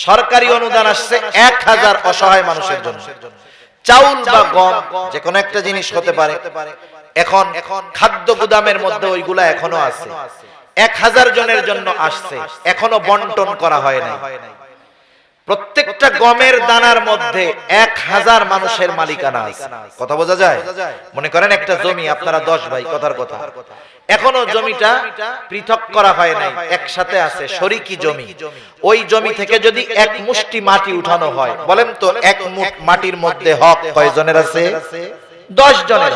সরকারি অনুদান আসছে 1000 অসহায় মানুষের জন্য। চাউল বা গম যে কোনো একটা জিনিস হতে পারে। এখন খাদ্য গুদামের মধ্যে ওইগুলা এখনো আছে, 1000 জনের জন্য আসছে, এখনো বন্টন করা হয় নাই। প্রত্যেকটা গমের দানার মধ্যে 1000 মানুষের মালিকানা আছে। কথা বোঝা যায়? মনে করেন একটা জমি, আপনারা 10 ভাই, কথার কথা, এখনো জমিটা পৃথক করা হয় নাই, একসাথে আছে, শরিকি জমি। ওই জমি থেকে যদি এক মুষ্টি মাটি উঠানো হয়, বলেন তো এক মুঠ মাটির মধ্যে হক কয়জনের আছে? 10 জনের।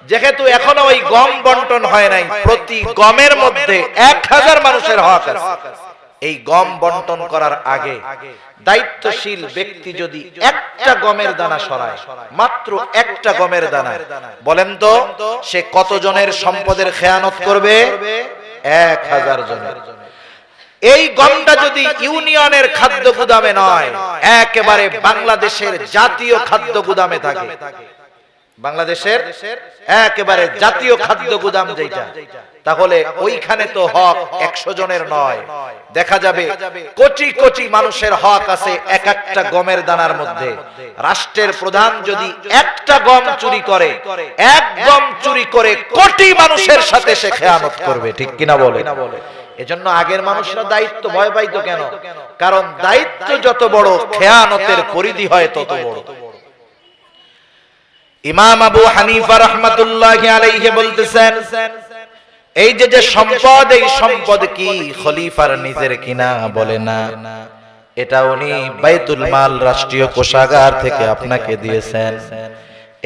যেহেতু এখনো ওই গম বন্টন হয় নাই, প্রতি গমের মধ্যে 1000 মানুষের হক আছে। এই গম বন্টন করার আগে দায়িত্বশীল ব্যক্তি যদি একটা গমের দানা সরায়, মাত্র একটা গমের দানা, বলেন তো সে কতজনের সম্পদের খেয়ানত করবে? 1000 জনের। এই গমটা যদি ইউনিয়নের খাদ্য গুদামে নয়, একেবারে বাংলাদেশের জাতীয় খাদ্য গুদামে থাকে, বাংলাদেশের একেবারে জাতীয় খাদ্য গুদাম যেটা, তাহলে ওইখানে তো হক 100 জনের নয়, দেখা যাবে কোটি কোটি মানুষের হক আছে এক একটা গমের দানার মধ্যে। রাষ্ট্রের প্রধান যদি একটা গম চুরি করে, এক গম চুরি করে কোটি মানুষের সাথে সে খেয়ানত করবে। ঠিক কিনা বলে? এজন্য আগের মানুষরা দায়িত্ব ভয় পাইতো কেন? কারণ দায়িত্ব যত বড়, খেয়ানতের পরিধি হয় তত বড়। ইমাম আবু হানিফা রাহমাতুল্লাহি আলাইহি বলতেছেন, এই যে সম্পদ, এই সম্পদ কি খলিফার নিজের কিনা? বলে না, এটা উনি বাইতুল মাল, রাষ্ট্রীয় কোষাগার থেকে আপনাকে দিয়েছেন।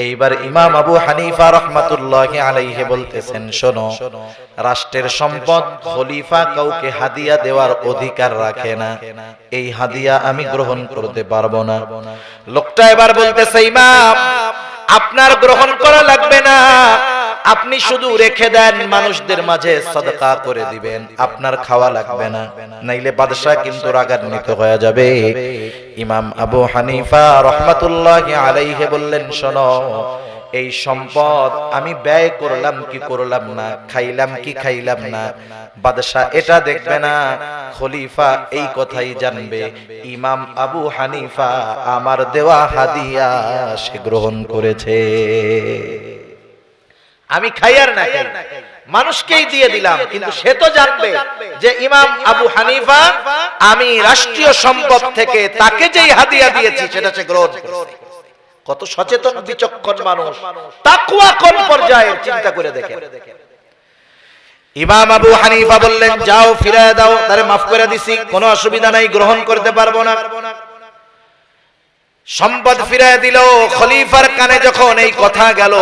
এইবার ইমাম আবু হানিফা রাহমাতুল্লাহি আলাইহি বলতেছেন, শোনো, রাষ্ট্রের সম্পদ খলিফা কাউকে হাদিয়া দেওয়ার অধিকার রাখে না, এই হাদিয়া আমি গ্রহণ করতে পারবো না। লোকটা এবার বলতেছে, ইমাম আপনার গ্রহণ করা লাগবে না, আপনি শুধু রেখে দেন, মানুষদের মাঝে সাদকা করে দিবেন, আপনার খাওয়া লাগবে না, নাইলে বাদশা কিন্তু রাগান্বিত হয়ে যাবে। ইমাম আবু হানিফা রাহমাতুল্লাহি আলাইহি বললেন, শোনো, এই সম্পদ আমি ব্যয় করলাম কি করলাম না, খাইলাম কি খাইলাম না, বাদশা এটা দেখবে না, খলিফা এই কথাই জানবে, ইমাম আবু হানিফা আমার দেওয়া হাদিয়া সে গ্রহণ করেছে। আমি খাই আর না খাই, মানুষকেই দিয়ে দিলাম, কিন্তু সে তো জানবে যে ইমাম আবু হানিফা আমি রাষ্ট্রীয় সম্পদ থেকে তাকে যেই হাদিয়া দিয়েছি সেটা সে গ্রহণ করেছে। কত সচেতন বিচক্ষণ মানুষ, তাকওয়া কোন পর্যায়ে, চিন্তা করে দেখেন। ইমাম আবু হানিফা বললেন, যাও ফিরায় দাও, তারে মাফ করে দিছি, কোনো অসুবিধা নাই, গ্রহণ করতে পারবো না। সম্পদ ফিরায় দিল। খলিফার কানে যখন এই কথা গেল,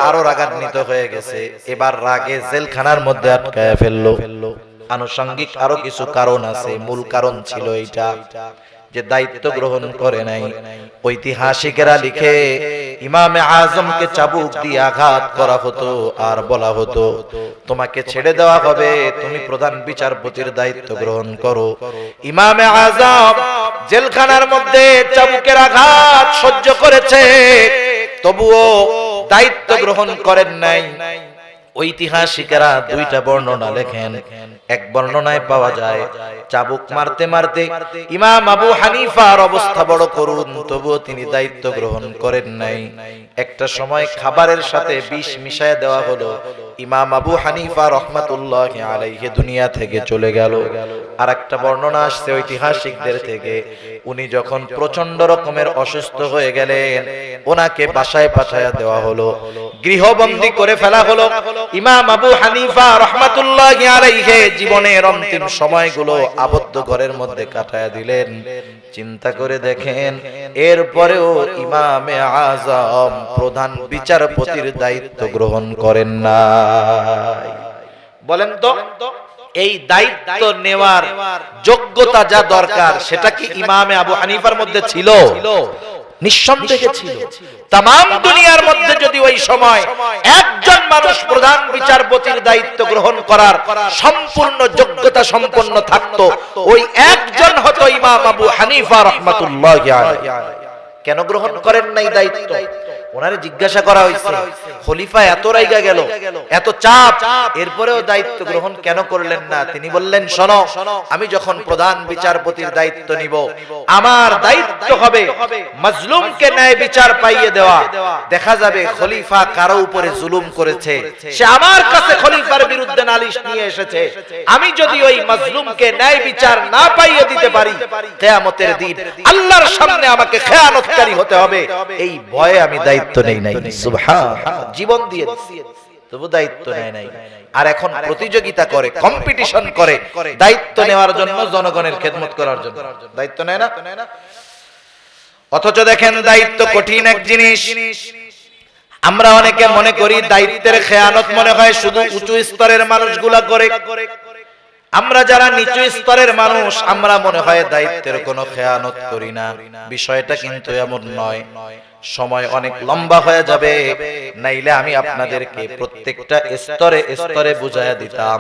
আরো রাগান্বিত হয়ে গেছে। এবার রাগে জেলখানার মধ্যে আটকায় ফেললো। আনুষঙ্গিক আরো কিছু কারণ আছে, মূল কারণ ছিল এইটা যে দায়িত্ব গ্রহণ করে নাই। ঐতিহাসিকেরা লিখে, ইমামে আজমকে চাবুক দিয়ে আঘাত করা হতো আর বলা হতো, তোমাকে ছেড়ে দেওয়া হবে, তুমি প্রধান বিচারপতির দায়িত্ব গ্রহণ করো। ইমামে আজম জেলখানার মধ্যে চাবুকের আঘাত সহ্য করেছে, তবুও দায়িত্ব গ্রহণ করেন নাই। ঐতিহাসিকেরা দুইটা বর্ণনা লেখেন। এক বর্ণনায় পাওয়া যায়, চাবুক মারতে মারতে ইমাম আবু হানিফার অবস্থা বড় করুণ, তবুও তিনি দায়িত্ব গ্রহণ করেন নাই। একটা সময় খাবারের সাথে বিষ মিশায় দেওয়া হলো, ইমাম আবু হানিফা রাহমাতুল্লাহি আলাইহি দুনিয়া থেকে চলে গেল। আর একটা বর্ণনা আসছে ঐতিহাসিকদের থেকে, উনি যখন প্রচন্ড রকমের অসুস্থ হয়ে গেলেন, ওনাকে বাসায় পাঠায়া দেওয়া হলো, গৃহবন্দী করে ফেলা হলো। ইমাম আবু হানিফা রাহমাতুল্লাহি আলাইহি জীবনের অন্তিম সময়গুলো আবদ্ধ ঘরের মধ্যে কাটায়া দিলেন। চিন্তা করে দেখেন, এরপরেও ইমামে আজম প্রধান বিচারপতির দায়িত্ব গ্রহণ করেন না। বলেন তো, এই দায়িত্ব নেওয়ার যোগ্যতা যা দরকার সেটা কি ইমামে আবু হানিফার মধ্যে ছিল? নিঃসন্দেহে ছিল। তামাম দুনিয়ার মধ্যে যদি ওই সময় একজন মানুষ প্রধান বিচারপতির দায়িত্ব গ্রহণ করার সম্পূর্ণ যোগ্যতা সম্পন্ন থাকতো, ওই একজন হতো ইমাম আবু হানিফা রাহমাতুল্লাহি আলাইহি। কেন গ্রহণ করেন নাই দায়িত্ব? ওনারে জিজ্ঞাসা করা হয়েছে, খলিফা এত রাইগা গেল, এত চাপ, এরপরেও দায়িত্ব গ্রহণ কেন করলেন না? তিনি বললেন, শোনো, আমি যখন প্রধান বিচারপতির দায়িত্ব নিব, আমার দায়িত্ব হবে মাজলুমকে ন্যায় বিচার পাইয়ে দেওয়া। দেখা যাবে খলিফা কারো উপরে জুলুম করেছে, সে আমার কাছে খলিফার বিরুদ্ধে নালিশ নিয়ে এসেছে, আমি যদি ওই মাজলুমকে ন্যায় বিচার না পাইয়ে দিতে পারি, কিয়ামতের দিন আল্লাহর সামনে আমাকে খেয়ানতকারী হতে হবে। এই ভয়ে আমি দায়িত্ব নেই নাই। সুবহানাল্লাহ, জীবন দিয়ে তবু দায়িত্ব নেয় নাই। আর এখন প্রতিযোগিতা করে, কম্পিটিশন করে দায়িত্ব নেওয়ার জন্য, জনগণের খেদমত করার জন্য। দায়িত্ব নেয় না। অথচ দেখেন দায়িত্ব কঠিন এক জিনিস। আমরা অনেকে মনে করি দায়িত্বের খেয়ানত মনে হয় শুধু উঁচু স্তরের মানুষগুলা করে। আমরা যারা নিচু স্তরের মানুষ, আমরা মনে হয় দায়িত্বের কোনো খেয়ানত করি না। বিষয়টা কিন্তু এমন নয়। সময় অনেক লম্বা হয়ে যাবে, নাইলে আমি আপনাদেরকে প্রত্যেকটা স্তরে স্তরে বুঝাইয়া দিতাম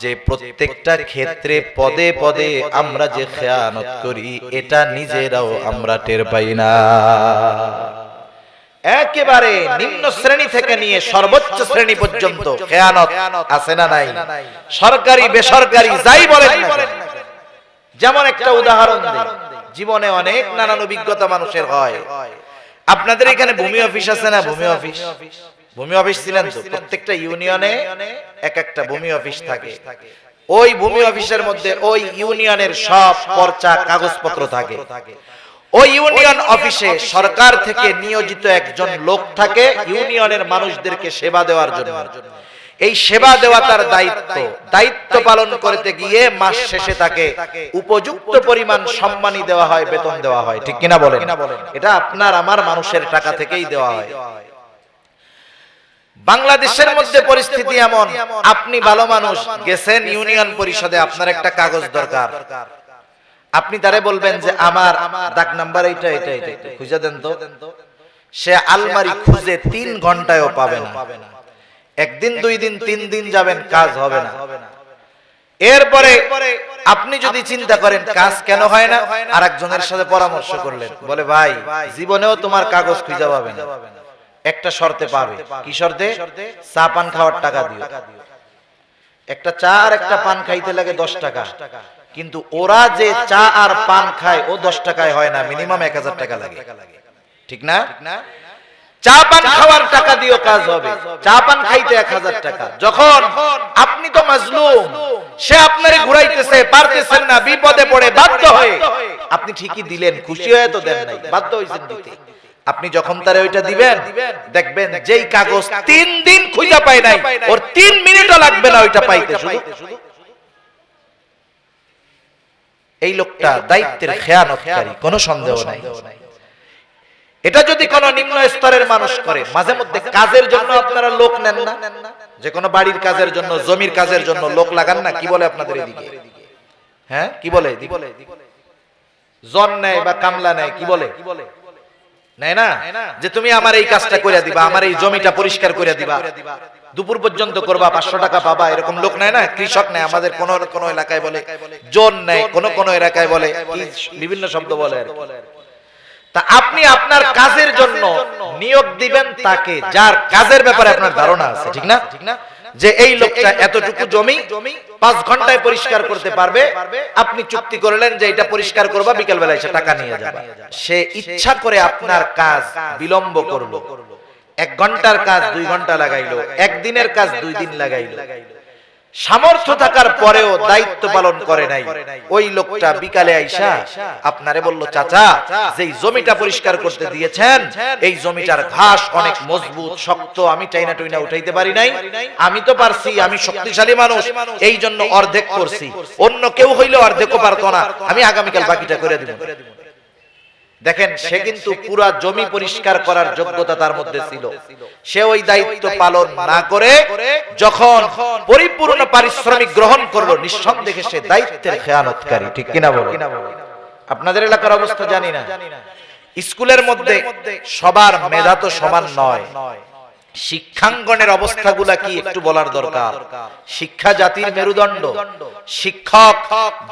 যে প্রত্যেকটা ক্ষেত্রে পদে পদে আমরা যে খেয়ানত করি, এটা নিজেরাও আমরা টের পাই না। একেবারে নিম্ন শ্রেণী থেকে নিয়ে সর্বোচ্চ শ্রেণী পর্যন্ত খেয়ানত আছে না নাই? সরকারি বেসরকারি যাই বলেন না। যেমন একটা উদাহরণ দিই, জীবনে অনেক নানান অভিজ্ঞতা মানুষের হয়। আপনাদের এখানে ভূমি অফিস আছে না? ভূমি অফিস ছিলেন তো? প্রত্যেকটা ইউনিয়নে এক একটা ভূমি অফিস থাকে। ওই ভূমি অফিসের মধ্যে ওই ইউনিয়নের সব পর্চা কাগজপত্র থাকে। ওই ইউনিয়ন অফিসে সরকার থেকে নিয়োজিত একজন লোক থাকে ইউনিয়নের মানুষদেরকে সেবা দেওয়ার জন্য। এই সেবা দেওয়া তার দায়িত্ব। দায়িত্ব পালন করতে গিয়ে মাস শেষে তাকে উপযুক্ত পরিমাণ সম্মানী দেওয়া হয়, বেতন দেওয়া হয়। ঠিক কিনা বলেন? এটা আপনার আমার মানুষের টাকা থেকেই দেওয়া হয়। বাংলাদেশের মধ্যে পরিস্থিতি এমন, আপনি ভালো মানুষ, গেছেন ইউনিয়ন পরিষদে, আপনার একটা কাগজ দরকার। আপনি তারে বলবেন যে আমার দাগ নাম্বার এইটা এটা এটা, খুঁজে দেন তো। সে আলমারি খুঁজে 3 ঘন্টায়ও পাবে না। একদিন, 2 দিন, 3 দিন যাবেন, কাজ হবে না। এরপরে আপনি যদি চিন্তা করেন কাজ কেন হয় না, আরেকজনের সাথে পরামর্শ করলেন, বলে ভাই জীবনেও তোমার কাগজ খুঁজে পাবে না, একটা শর্তে পাবে। কি শর্তে? চা পান খাওয়ার টাকা দিও। একটা চা আর একটা পান খাইতে লাগে 10 টাকা, কিন্তু ওরা যে চা আর পান খায় ও 10 টাকায় হয় না, মিনিমাম 1000 টাকা লাগে। ঠিক না? চা পান খাওয়ার টাকা দিও, কাজ হবে। চা পান খাইতে 1000 টাকা। যখন আপনি তো মাজলুম, সে আপনারে ঘুরাইতেছে, পারতেছেন না, বিপদে পড়ে বাধ্য হয়ে আপনি ঠিকই দিলেন, খুশি হয়ে তো দেন নাই, বাধ্য হইছেন দিতে। আপনি যখন তারে ওইটা দিবেন, দেখবেন যেই কাগজ 3 দিন খুঁজে পায় নাই, ওর 3 মিনিটও লাগবে না ওইটা পাইতে। শুধু এই লোকটা দায়িত্বের খেয়ানতকারী, কোনো সন্দেহ নাই। এটা যদি কোনো নিম্ন স্তরের মানুষ করে, মাঝে মধ্যে কাজের জন্য আপনারা লোক নেন না? যে কোনো বাড়ির কাজের জন্য, জমির কাজের জন্য লোক লাগান না? কি বলে আপনাদের এদিকে? হ্যাঁ, কি বলে? জন নেয় বা কামলা নেয়, কি বলে? নেয় না? যে তুমি আমার এই কাজটা করে দিবা, আমার এই জমিটা পরিষ্কার করে দিবা, দুপুর পর্যন্ত করবা, 500 টাকা পাবা, এরকম লোক নেয় না? কৃষক নেয়, আমাদের কোন এলাকায় বলে জন নেয়, কোন এলাকায় বলে বিভিন্ন শব্দ বলে আর কি। তা আপনি আপনার কাজের জন্য নিয়োগ দিবেন তাকে যার কাজের ব্যাপারে আপনার ধারণা আছে। ঠিক না? যে এই লোকটা এতটুকু জমি 5 ঘন্টায় পরিষ্কার করতে পারবে। আপনি চুক্তি করলেন যে এটা পরিষ্কার করবা, বিকেল বেলায় সে টাকা নিয়ে যাবে। সে ইচ্ছা করে আপনার কাজ বিলম্ব করলো, 1 ঘন্টার কাজ 2 ঘন্টা লাগাইলো, একদিনের কাজ 2 দিন লাগাইলো। সামর্থ্য থাকার পরেও দায়িত্ব পালন করে নাই। ওই লোকটা বিকালে আইসা আপনারে বলল, চাচা যেই জমিটা পরিষ্কার করতে দিয়েছেন, এই জমিটার ঘাস অনেক মজবুত শক্ত, আমি টাইনা টুইনা উঠাইতে পারি নাই, আমি তো পারছি, আমি শক্তিশালী মানুষ, এই জন্য অর্ধেক করছি, অন্য কেউ হইলে অর্ধেকও পারতো না, আমি আগামীকাল বাকিটা করে দিব। দেখেন সে কিন্তু পুরা জমি পরিষ্কার করার যোগ্যতা তার মধ্যে ছিল, সে ওই দায়িত্ব পালন না করে যখন পরিপূর্ণ পারিশ্রমিক গ্রহণ করলো, নিঃসন্দেহে সে দায়িত্বের খেয়ানতকারী। ঠিক কিনা বলেন? আপনাদের এলাকার অবস্থা জানি না, স্কুলের মধ্যে সবার মেধা তো সমান নয়, শিক্ষাঙ্গনের অবস্থাগুলা কি একটু বলার দরকার। শিক্ষা জাতির মেরুদণ্ড, শিক্ষক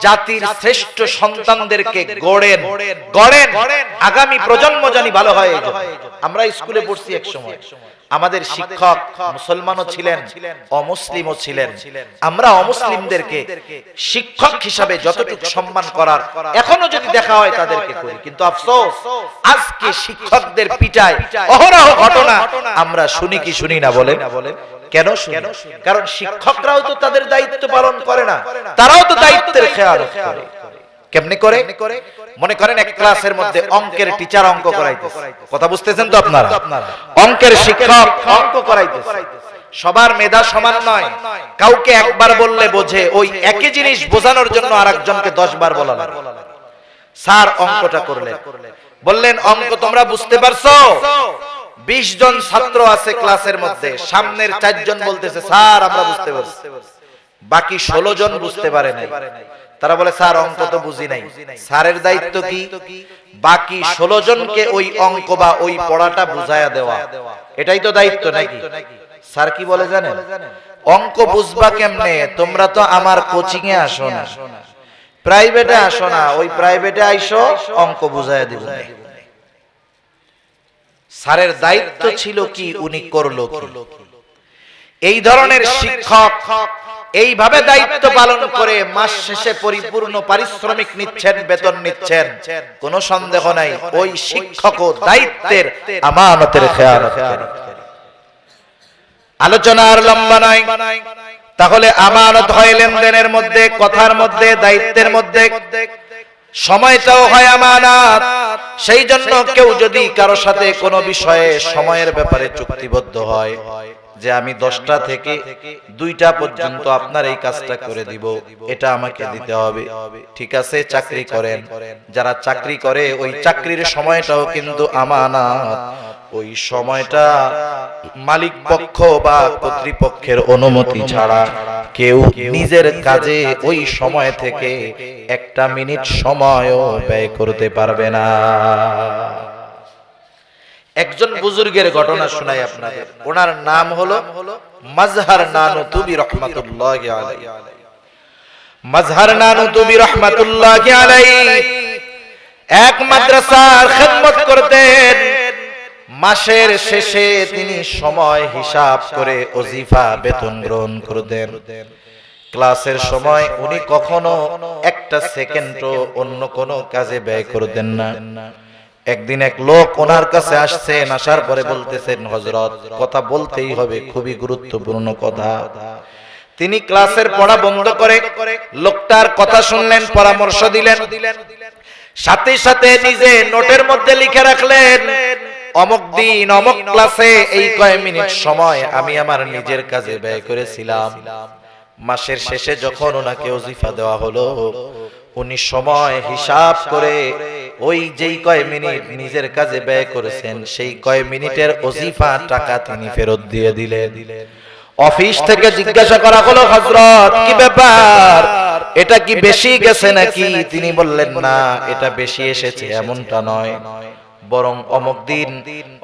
জাতির শ্রেষ্ঠ সন্তানদেরকে গড়েন আগামী প্রজন্ম জানি ভালো হয়। আমরা স্কুলে পড়ছি এক সময়, আমাদের শিক্ষক মুসলমানও ছিলেন, অমুসলিমও ছিলেন। আমরা অমুসলিমদেরকে শিক্ষক হিসাবে যতটুকু সম্মান করার এখনো যদি দেখা হয় তাদেরকে করি, কিন্তু আফসোস আজকে শিক্ষকদের পিটায় অহরহ ঘটনা আমরা শুনি কি শুনি না বলেন? কেন শুনি? কারণ শিক্ষকরাও তো তাদের দায়িত্ব পালন করে না, তারাও তো দায়িত্বের খেয়াল করে। কেমনে করে? মনে করেন এক ক্লাসের মধ্যে অঙ্কের টিচার অঙ্ক করাইতেছে, কথা বুঝতেছেন তো আপনারা? অঙ্কের শিক্ষক অঙ্ক করাইতেছে, সবার মেধা সমান নয়, কাউকে একবার বললে বোঝে, ওই একই জিনিস বোঝানোর জন্য আরেকজনকে 10 বার বলা লাগে। স্যার অঙ্কটা করলেন, বললেন অঙ্ক তোমরা বুঝতে পারছো? 20 জন ছাত্র আছে ক্লাসের মধ্যে, সামনের 4 জন বলতেছে স্যার আমরা বুঝতে পারছি, বাকি 16 জন বুঝতে পারে নাই। তারা বলে স্যার অঙ্ক তো বুঝি নাই। স্যারের দায়িত্ব কি? বাকি 16 জনকে ওই অঙ্ক বা ওই পড়াটা বুঝায়া দেওয়া, এটাই তো দায়িত্ব নাকি? স্যার কি বলে জানেন? অঙ্ক বুঝবা কেমনে? তোমরা তো আমার কোচিং এ আসো না, প্রাইভেটে আসো না, ওই প্রাইভেটে আইসো অঙ্ক বুঝায়া দিব। স্যারের দায়িত্ব ছিল কি, উনি করলো কি? এই ধরনের শিক্ষক এইভাবে দায়িত্ব পালন করে মাস শেষে পরিপূর্ণ পারিশ্রমিক নিচ্ছেন, বেতন নিচ্ছেন, কোনো সন্দেহ নাই ওই শিক্ষকও দায়িত্বের আমানতের খেয়াল রাখেন। আলোচনা আর লম্বা নয়, তাহলে আমানত হয় লেনদেনের মধ্যে, কথার মধ্যে, দায়িত্বের মধ্যে, সময়টাও হয় আমানত। সেই জন্য কেউ যদি কারো সাথে কোনো বিষয়ে সময়ের ব্যাপারে চুক্তিবদ্ধ হয় যে আমি 10টা থেকে 2টা পর্যন্ত আপনার এই কাজটা করে দিব, এটা আমাকে দিতে হবে, ঠিক আছে চাকরি করেন। যারা চাকরি করে ওই চাকরির সময়টাও কিন্তু আমানত, ওই সময়টা মালিক পক্ষ বা কর্তৃপক্ষের অনুমতি ছাড়া কেউ নিজের কাজে ওই সময় থেকে 1টা মিনিট সময়ও ব্যয় করতে পারবে না। একজন বুজুর্গের ঘটনা শোনাই আপনাদের, ওনার নাম হলো মাজহার নানুতুবি রহমাতুল্লাহি আলাইহি। মাজহার নানুতুবি রহমাতুল্লাহি আলাইহি এক মাদ্রাসার খেদমত করতেন। মাসের শেষে তিনি সময় হিসাব করে ওজিফা বেতন গ্রহণ করতেন। ক্লাসের সময় উনি কখনো 1টা সেকেন্ডও অন্য কোনো কাজে ব্যয় করতেন না। একদিন এক লোক ওনার কাছে আসছেন, আসার পরে বলতেছেন হযরত কথা বলতেই হবে, খুবই গুরুত্বপূর্ণ কথা। তিনি ক্লাসের পড়া বন্ধ করে লোকটার কথা শুনলেন, পরামর্শ দিলেন, সাথে সাথে নিজে নোটের মধ্যে লিখে রাখলেন অমুক দিন অমুক ক্লাসে এই কয় মিনিট সময় আমি আমার নিজের কাজে ব্যয় করেছিলাম। মাসের শেষে যখন ওনাকে ওজিফা দেওয়া হলো, উনি সময় হিসাব করে ওই যেই কয় মিনিট নিজের কাজে ব্যয় করেছেন সেই কয় মিনিটের ওজিফা টাকা তিনি ফেরত দিয়ে দিলেন। অফিস থেকে জিজ্ঞাসা করা হলো হযরত কি ব্যাপার, এটা কি বেশি গেছে নাকি? তিনি বললেন না, এটা বেশি এসেছে এমনটা নয়, বরং অমুক দিন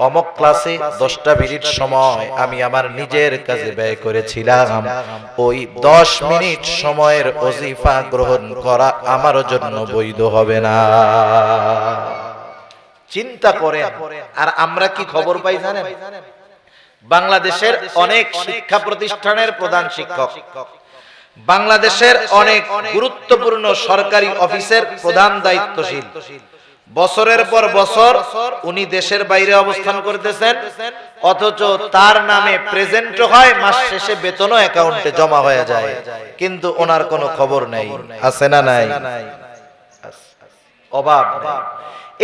অমুক ক্লাসে 10টা মিনিট সময় আমি আমার নিজের কাজে ব্যয় করেছিলাম, ওই 10 মিনিট সময়ের ওজিফা গ্রহণ করা আমার জন্য বৈধ হবে না। চিন্তা করেন। আর আমরা কি খবর পাই জানেন? বাংলাদেশের অনেক শিক্ষা প্রতিষ্ঠানের প্রধান শিক্ষক, বাংলাদেশের অনেক গুরুত্বপূর্ণ সরকারি অফিসের প্রধান দায়িত্বশীল, বছরের পর বছর উনি দেশের বাইরে অবস্থান করতেছেন, অথচ তার নামে প্রেজেন্টও হয়, মাস শেষে বেতনও অ্যাকাউন্টে জমা হয়ে যায়, কিন্তু ওনার কোনো খবর নেই। আছে না নাই? অভাব।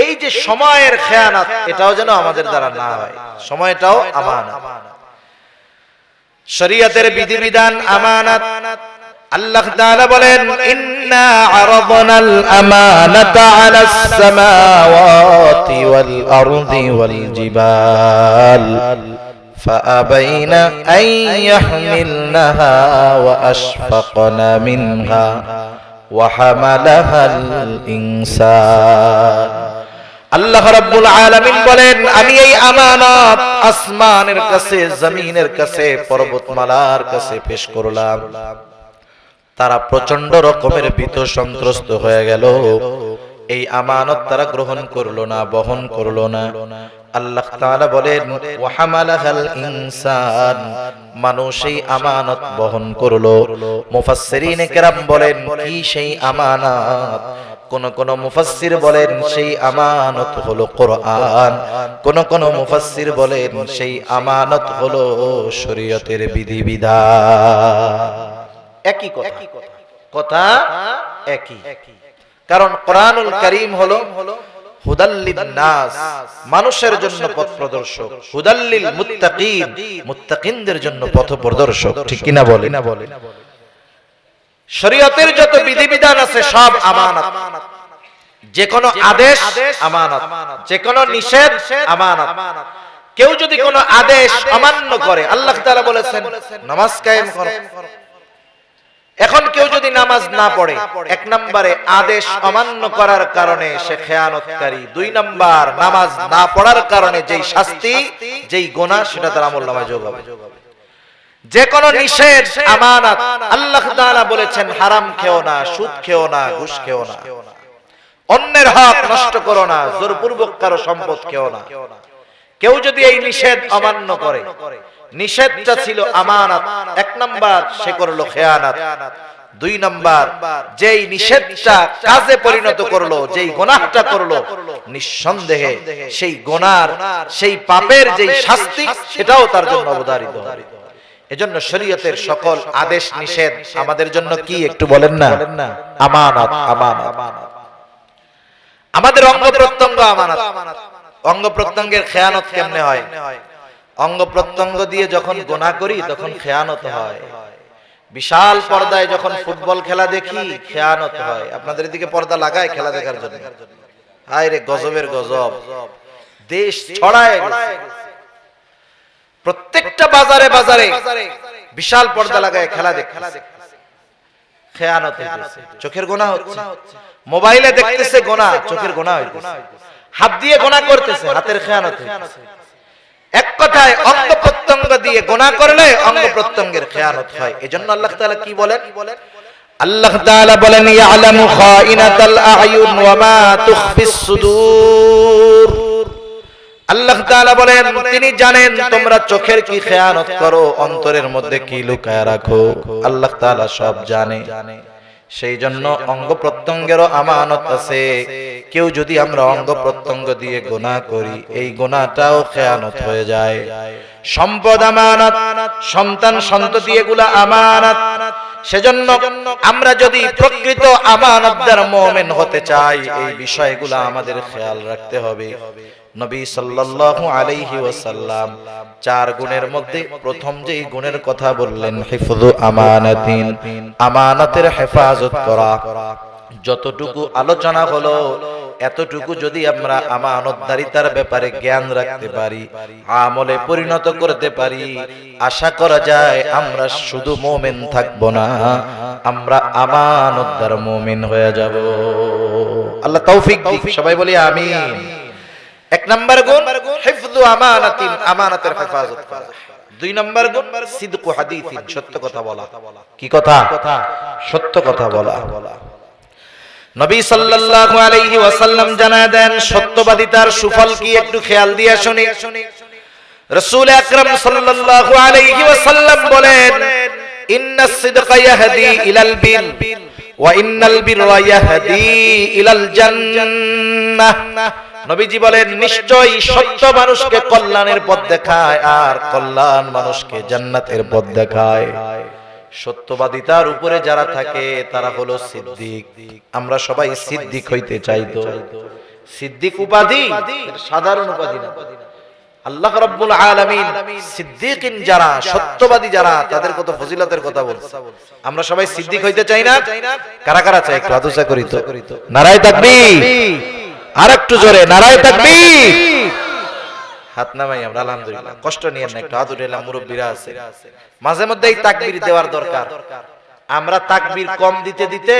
এই যে সময়ের খেয়ানত, এটাও যেন আমাদের দ্বারা না হয়। সময়টাও আমানত, শরীয়তের বিধিবিধান আমানত। আল্লাহ তাআলা বলেন ইন্না আরাদনাল আমানাতা আলাস সামাওয়াতি ওয়াল আরদি ওয়াল জিবাল فأبين أن يحملنها وأشفقن منها وحملها الإنسان আল্লাহ রাব্বুল আলামিন বলেন আমি এই আমানত আসমানের কাছে জমিনের কাছে পর্বতমালার কাছে পেশ করলাম তারা প্রচন্ড রকমের ভীত সন্ত্রস্ত হয়ে গেল এই আমানত তারা গ্রহণ করলো না বহন করলো না আল্লাহ তাআলা বলেন ওয়া হামালাহাল ইনসান মানুষ এই আমানত বহন করলো মুফাসসিরিনে কেরাম বলেন কি সেই আমানত কোন মুফাসসির বলেন সেই আমানত হলো কোরআন কোন মুফাসসির বলেন সেই আমানত হলো শরীয়তের বিধিবিধান একই কথা একই কারণ কোরআনুল কারীম হলো হুদাল্লিন নাস মানুষের জন্য পথ প্রদর্শক হুদাল্লিল মুত্তাকিন মুত্তাকিনদের জন্য পথ প্রদর্শক ঠিক কি না বলেন শরীয়তের যত বিধিবিধান আছে সব আমানত যে কোনো আদেশ আমানত যে কোনো নিষেধ আমানত কেউ যদি কোনো আদেশ অমান্য করে আল্লাহ তাআলা বলেছেন নামাজ কায়েম করো এখন কেউ যদি নামাজ না পড়ে এক নম্বরে আদেশ অমান্য করার কারণে সে খেয়ানতকারী দুই নম্বর নামাজ না পড়ার কারণে যেই শাস্তি যেই গুনাহ সেটা তার আমলনামায় যোগ হবে যে কোনো নিষেধ আমানত আল্লাহ তাআলা বলেছেন হারাম খেও না সুদ খেও না ঘুষ খেও না অন্যের হক নষ্ট করো না জোরপূর্বক কারো সম্পদ খেও না কেউ যদি এই নিষেধ অমান্য করে নিষেধটা ছিল আমানত এক নাম্বার সে করলো খেয়ানত দুই নাম্বার যেই নিষেধটা কাজে পরিণত করলো যেই গুনাহটা করলো নিঃসন্দেহে সেই গুনার সেই পাপের যেই শাস্তি সেটাও তার জন্য অবধারিত এজন্য শরীয়তের সকল আদেশ নিষেধ আমাদের জন্য কি একটু বলেন না আমানত আমানত আমাদের অঙ্গ প্রত্যঙ্গ আমানত অঙ্গ প্রত্যঙ্গের খেয়ানত কেমনে হয় অঙ্গ প্রত্যঙ্গ দিয়ে যখন গুনাহ করি তখন খেয়ানত হয় বিশাল পর্দায় যখন ফুটবল খেলা দেখি খেয়ানত হয় আপনাদের দিকে পর্দা লাগায় খেলা দেখার জন্য হায় রে গজবের গজব দেশ ছড়ায় প্রত্যেকটা বাজারে বাজারে বিশাল পর্দা লাগায় খেলা দেখে খেয়ানত হচ্ছে চোখের গুনাহ হচ্ছে মোবাইলে দেখতেছে গুনাহ চোখের গুনাহ হচ্ছে হাত দিয়ে গুনাহ করতেছে হাতের খেয়ানত হচ্ছে এক কথায় অঙ্গ প্রত্যঙ্গ দিয়ে গুনাহ করলে অঙ্গ প্রত্যঙ্গের খেয়ানত হয় এজন্য আল্লাহ তাআলা কি বলেন আল্লাহ তাআলা বলেন ইয়ালামু খাইনাতাল আয়ুন ওয়া মা তুখফিস সুদূর আল্লাহ তাআলা বলেন তিনি জানেন তোমরা চোখের কি খেয়ানত করো অন্তরের মধ্যে কি লুকায় রাখো আল্লাহ তাআলা সব জানে সেই জন্য অঙ্গ প্রত্যঙ্গেরও আমানত আছে কেউ যদি আমরা অঙ্গ প্রত্যঙ্গ দিয়ে গুনাহ করি এই গুনাহটাও খেয়ানত হয়ে যায় সম্পদ আমানত সন্তান সন্ততি এগুলা আমানত সেজন্য আমরা যদি প্রকৃত আমানতদার মুমিন হতে চাই এই বিষয়গুলো আমাদের খেয়াল রাখতে হবে নবী সাল্লাল্লাহু আলাইহি ওয়াসাল্লাম চার গুণের মধ্যে প্রথম যেই গুণের কথা বললেন হিফযু আমানাতিন আমানতের হেফাজত করা যতটুকু আলোচনা হলো এতটুকু যদি আমরা আমানতদারিতার ব্যাপারে জ্ঞান রাখতে পারি আমলে পরিণত করতে পারি আশা করা যায় আমরা শুধু মুমিন থাকব না আমরা আমানতদার মুমিন হয়ে যাব আল্লাহ তৌফিক দিক সবাই বলি আমিন এক নাম্বার গুণ হিফযু আমানাতিন আমানতের হেফাজত করা দুই নাম্বার গুণ সিদকু হাদিসিন সত্য কথা বলা কি কথা সত্য কথা বলা নবী সাল্লাল্লাহু আলাইহি ওয়াসাল্লাম জানায় দেন সত্যবাদিতার সুফল কি একটু খেয়াল দিয়ে শুনি রাসূল আকরাম সাল্লাল্লাহু আলাইহি ওয়াসাল্লাম বলেন ইন্নাস সিদকা ইয়াহদি ইলাল বির ওয়া ইন্নাল বিররা ইয়াহদি ইলাল জান্নাহ নবীজি বলেন নিশ্চয়ই সত্য মানুষকে কল্যাণের পথ দেখায় আর কল্যাণ মানুষকে জান্নাতের পথ দেখায় সত্যবাদিতার উপরে যারা থাকে তারা হলো সিদ্দিক আমরা সবাই সিদ্দিক হইতে চাই তো সিদ্দিক উপাধি সাধারণ উপাধি না আল্লাহ রাব্বুল আলামিন সিদ্দিকিন যারা, সত্যবাদী যারা, তাদের কত ফজিলতের কথা বলছে। আমরা সবাই সিদ্দিক হইতে চাই না? কারা কারা চাই একটু হাত উঁচা করি তো। নারায়ে তাকবীর, আর একটু জোরে নারায়ে তাকবীর। হাত নামাই আমরা, আলহামদুলিল্লাহ। কষ্ট নিয়েন না, একটু হাত উঠাইলাম, মুরব্বীরা আছে। মাঝে মধ্যে এই তাকবীর দেওয়ার দরকার। আমরা তাকবীর কম দিতে দিতে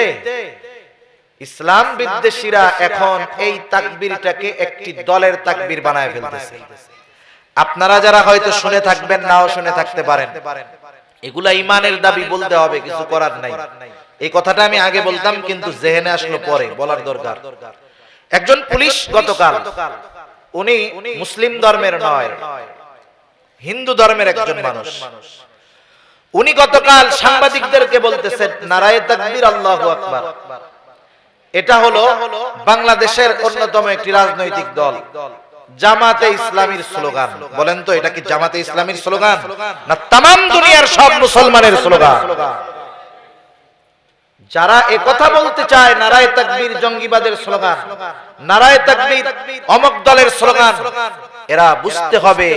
ইসলাম বিদ্বেষীরা এখন এই তাকবীরটাকে একটি দলের তাকবীর বানায় ফেলতেছে। আপনারা যারা হয়তো শুনে থাকবেন, নাও শুনে থাকতে পারেন, এগুলা ঈমানের দাবি, বলতে হবে, কিছু করার নাই। এই কথাটা আমি আগে বলতাম, কিন্তু জেহেনে আসলো পরে, বলার দরকার। একজন পুলিশ গতকাল, উনি মুসলিম ধর্মের নয়, হিন্দু ধর্মের একজন মানুষ, উনি গতকাল সাংবাদিকদেরকে বলতেছেন নারায়ে তাকবীর, আল্লাহু আকবার। এটা হলো বাংলাদেশের অন্যতম একটি রাজনৈতিক দল জামাতে ইসলামীর স্লোগান। বলেন তো, এটা কি জামাতে ইসলামীর স্লোগান না তামাম দুনিয়ার সব মুসলমানের স্লোগান? যারা একথা বলতে চায় নারায়ে তাকবীর জঙ্গিবাদের স্লোগান, নারায়ে তাকবীর অমক দলের স্লোগান, এরা বুঝতে হবে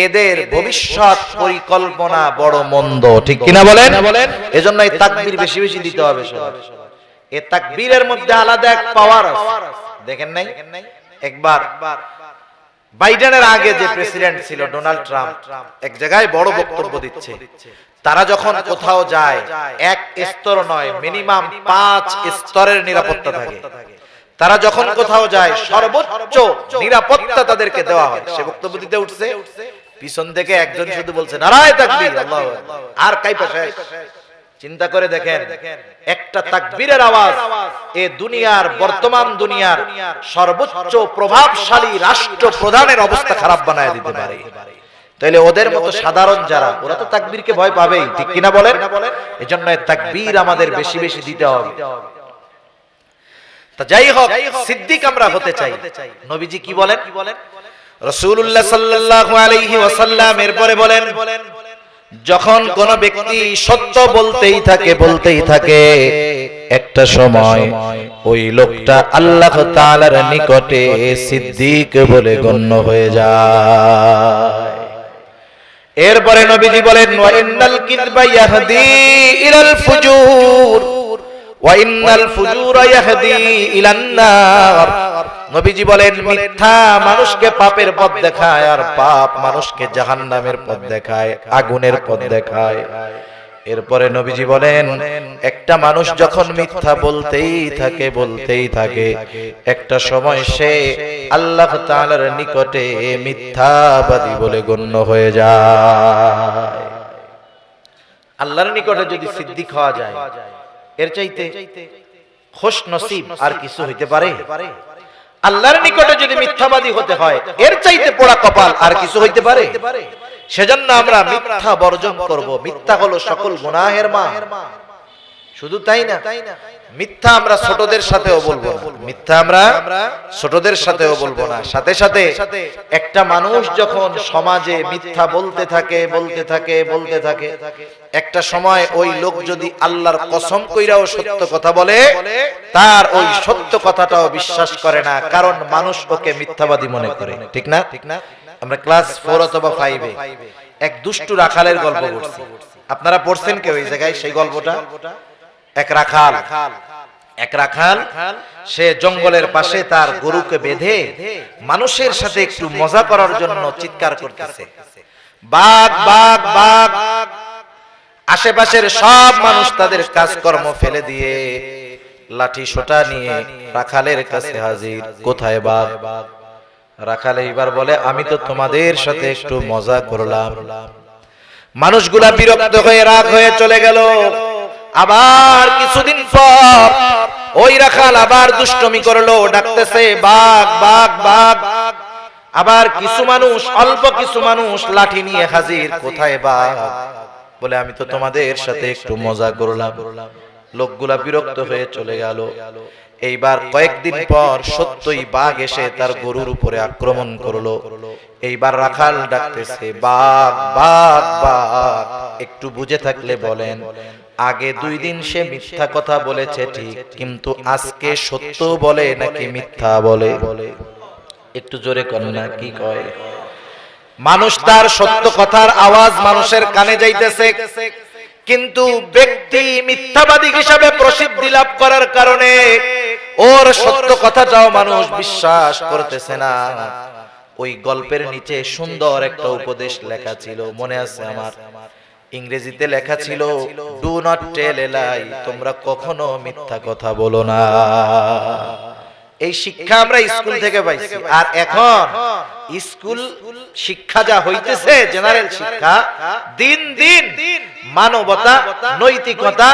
এদের ভবিষ্যৎ পরিকল্পনা বড় মন্দ, ঠিক কিনা বলেন? এজন্য এই তাকবীর বেশি বেশি দিতে হবে সবার। এই তাকবীরের মধ্যে আলাদা এক পাওয়ার আছে, দেখেন নাই? একবার বাইডেনের আগে যে প্রেসিডেন্ট ছিল ডোনাল্ড ট্রাম্প, এক জায়গায় বড় বক্তব্য দিচ্ছে। তারা যখন কোথাও যায়, এক স্তর নয়, মিনিমাম 5 স্তরের নিরাপত্তা থাকে। তারা যখন কোথাও যায় সর্বোচ্চ নিরাপত্তা তাদেরকে দেওয়া হয়। সে বক্তব্য দিতে উঠছে, পিছন থেকে একজন শুধু বলছে নারায়ে তাকবীর, আল্লাহু আকবার, আর কাইপা শেষ। চিন্তা করে দেখেন, একটা তাকবীরের আওয়াজ এ দুনিয়ার, বর্তমান দুনিয়ার সর্বোচ্চ প্রভাবশালী রাষ্ট্রপ্রধানের অবস্থা খারাপ বানায় দিতে পারে। তাইলে ওদের মতো সাধারণ যারা, ওরা তো তাকবীরকে ভয় পাবেই, ঠিক কিনা বলেন? এজন্য তাকবীর আমাদের বেশি বেশি দিতে হবে। তা যাই হোক, সিদ্দিক আমরা হতে চাই। নবীজি কি বলেন? রাসূলুল্লাহ সাল্লাল্লাহু আলাইহি ওয়াসাল্লাম এরপরে বলেন, যখন কোন ব্যক্তি সত্য বলতেই থাকে, একটা সময় ওই লোকটা আল্লাহ তাআলার নিকটে সিদ্দিক বলে গণ্য হয়ে যায়। এরপরে নবীজি বলেন, ওয়া ইন্নাল কিযবা ইয়াহদি ইলাল ফুজুর ওয়া ইন্নাল ফুজুরা ইয়াহদি ইলান নার। নবীজি বলেন, মিথ্যা মানুষকে পাপের পথ দেখায়, আর পাপ মানুষকে জাহান্নামের পথ দেখায়, আগুনের পথ দেখায়। এরপরে নবীজি বলেন, একটা মানুষ যখন মিথ্যা বলতেই থাকে, একটা সময় সে আল্লাহ তাআলার নিকটে মিথ্যাবাদী বলে গণ্য হয়ে যায়। আল্লাহর নিকটে যদি সিদ্দিক হওয়া যায়, এর চাইতে খুশ নসিব আর কিছু হইতে পারে? আল্লাহর নিকটে যদি মিথ্যাবাদী হতে হয়, এর চাইতে পোড়া কপাল আর কিছু হইতে পারে? সেজন্য আমরা মিথ্যা বর্জন করব। মিথ্যা হলো সকল গুনাহের মা। শুধু তাই না, মিথ্যা আমরা ছোটদের সাথেও বলবো না, মিথ্যা আমরা ছোটদের সাথেও বলবো না। সাথে সাথে একটা মানুষ যখন সমাজে মিথ্যা বলতে থাকে, একটা সময় ওই লোক যদি আল্লাহর কসম কইরাও সত্য কথা বলে, তার ওই সত্য কথাটাও বিশ্বাস করে না, কারণ মানুষ ওকে মিথ্যাবাদী মনে করে, ঠিক না? আমরা ক্লাস 4 অথবা 5 এ এক দুষ্টু রাখালের গল্প পড়ছি। আপনারা পড়ছেন কেউ এই জায়গায় সেই গল্পটা? এক রাখাল সে জঙ্গলের পাশে তার গরুকে বেঁধে মানুষের সাথে একটু মজা করার জন্য চিৎকার করতেছে, বাঘ বাঘ বাঘ। আশেপাশের সব মানুষ তাদের কাজকর্ম ফেলে দিয়ে লাঠি সোটা নিয়ে রাখালের কাছে হাজির। কোথায় বাঘ? রাখাল এইবার বলে, আমি তো তোমাদের সাথে একটু মজা করলাম। মানুষগুলা বিরক্ত হয়ে রাগ হয়ে চলে গেল। আবার কিছুদিন পর ওই রাখাল আবার দুষ্টমি করলো, ডাকতেছে বাঘ বাঘ বাঘ। আবার কিছু মানুষ, অল্প কিছু মানুষ লাঠি নিয়ে হাজির। কোথায় বাঘ? বলে, আমি তো তোমাদের সাথে একটু মজা করলাম। লোকগুলা বিরক্ত হয়ে চলে গেল। এইবার কয়েকদিন পর সত্যই বাঘ এসে তার গরুর উপরে আক্রমণ করলো। এইবার রাখাল ডাকতেছে বাঘ বাঘ বাঘ। একটু বুঝে থাকলে বলেন, আগে 2 দিন সে মিথ্যা কথা বলেছে ঠিক, কিন্তু আজকে সত্য বলে নাকি মিথ্যা বলে? একটু জোরে কর না, কি কয়? মানুষ তার সত্য কথার আওয়াজ মানুষের কানে যাইতেছে, কিন্তু ব্যক্তি মিথ্যাবাদী হিসাবে প্রসিদ্ধি লাভ করার কারণে ওর সত্য কথাটাও মানুষ বিশ্বাস করতেছে না। ওই গল্পের নিচে সুন্দর একটা উপদেশ লেখা ছিল, মনে আছে আমার? ইংরেজিতে লেখা ছিল, ডু নট টেল এ লাই, তোমরা কখনো মিথ্যা কথা বলো না। এই শিক্ষা আমরা স্কুল থেকে পাইছি। আর এখন স্কুল শিক্ষা যা হইতেছে, জেনারেল শিক্ষা, দিন দিন মানবতা, নৈতিকতা,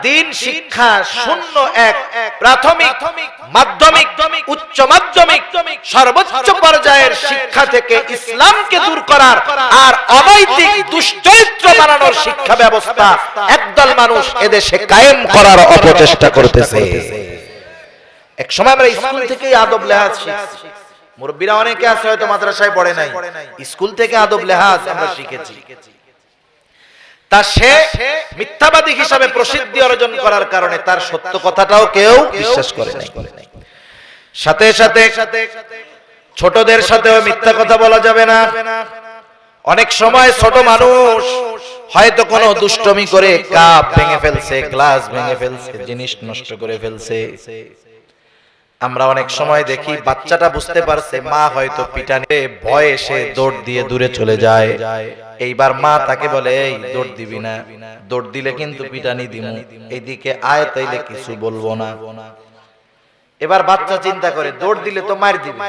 দিন শিক্ষা শূন্য এক, প্রাথমিক, মাধ্যমিক, উচ্চ মাধ্যমিক, সর্বোচ্চ পর্যায়ের শিক্ষা থেকে ইসলামকে দূর করার আর অনৈতিক দুশ্চরিত্র বানানোর শিক্ষা ব্যবস্থা একদল মানুষ এদেশে কায়েম করার অপচেষ্টা করতেছে। এক সময় আমরা স্কুল থেকে আদব লেহাজ শিখছি। মুরব্বীরা অনেকে আছে হয়তো মাদ্রাসায় পড়ে নাই, স্কুল থেকে আদব লেহাজ আমরা শিখেছি। তা সে মিথ্যাবাদী হিসাবে প্রসিদ্ধি অর্জন করার কারণে তার সত্য কথাটাও কেউ বিশ্বাস করে নাই। সাথে সাথে ছোটদের সাথেও মিথ্যা কথা বলা যাবে না। অনেক সময় ছোট মানুষ হয়তো কোনো দুষ্টমি করে কাপ ভেঙে ফেলছে, গ্লাস ভেঙে ফেলছে, জিনিস নষ্ট করে ফেলছে। আমরা অনেক সময় দেখি বাচ্চাটা বুঝতে পারছে মা হয়তো পিটানে, ভয়ে সে দৌড় দিয়ে দূরে চলে যায়। এইবার মা তাকে বলে, এই দৌড় দিবি না, দৌড় দিলে কিন্তু পিটানি দিমু, এইদিকে আয় তাইলে কিছু বলবো না। এবার বাচ্চা চিন্তা করে দৌড় দিলে তো মার দিবে,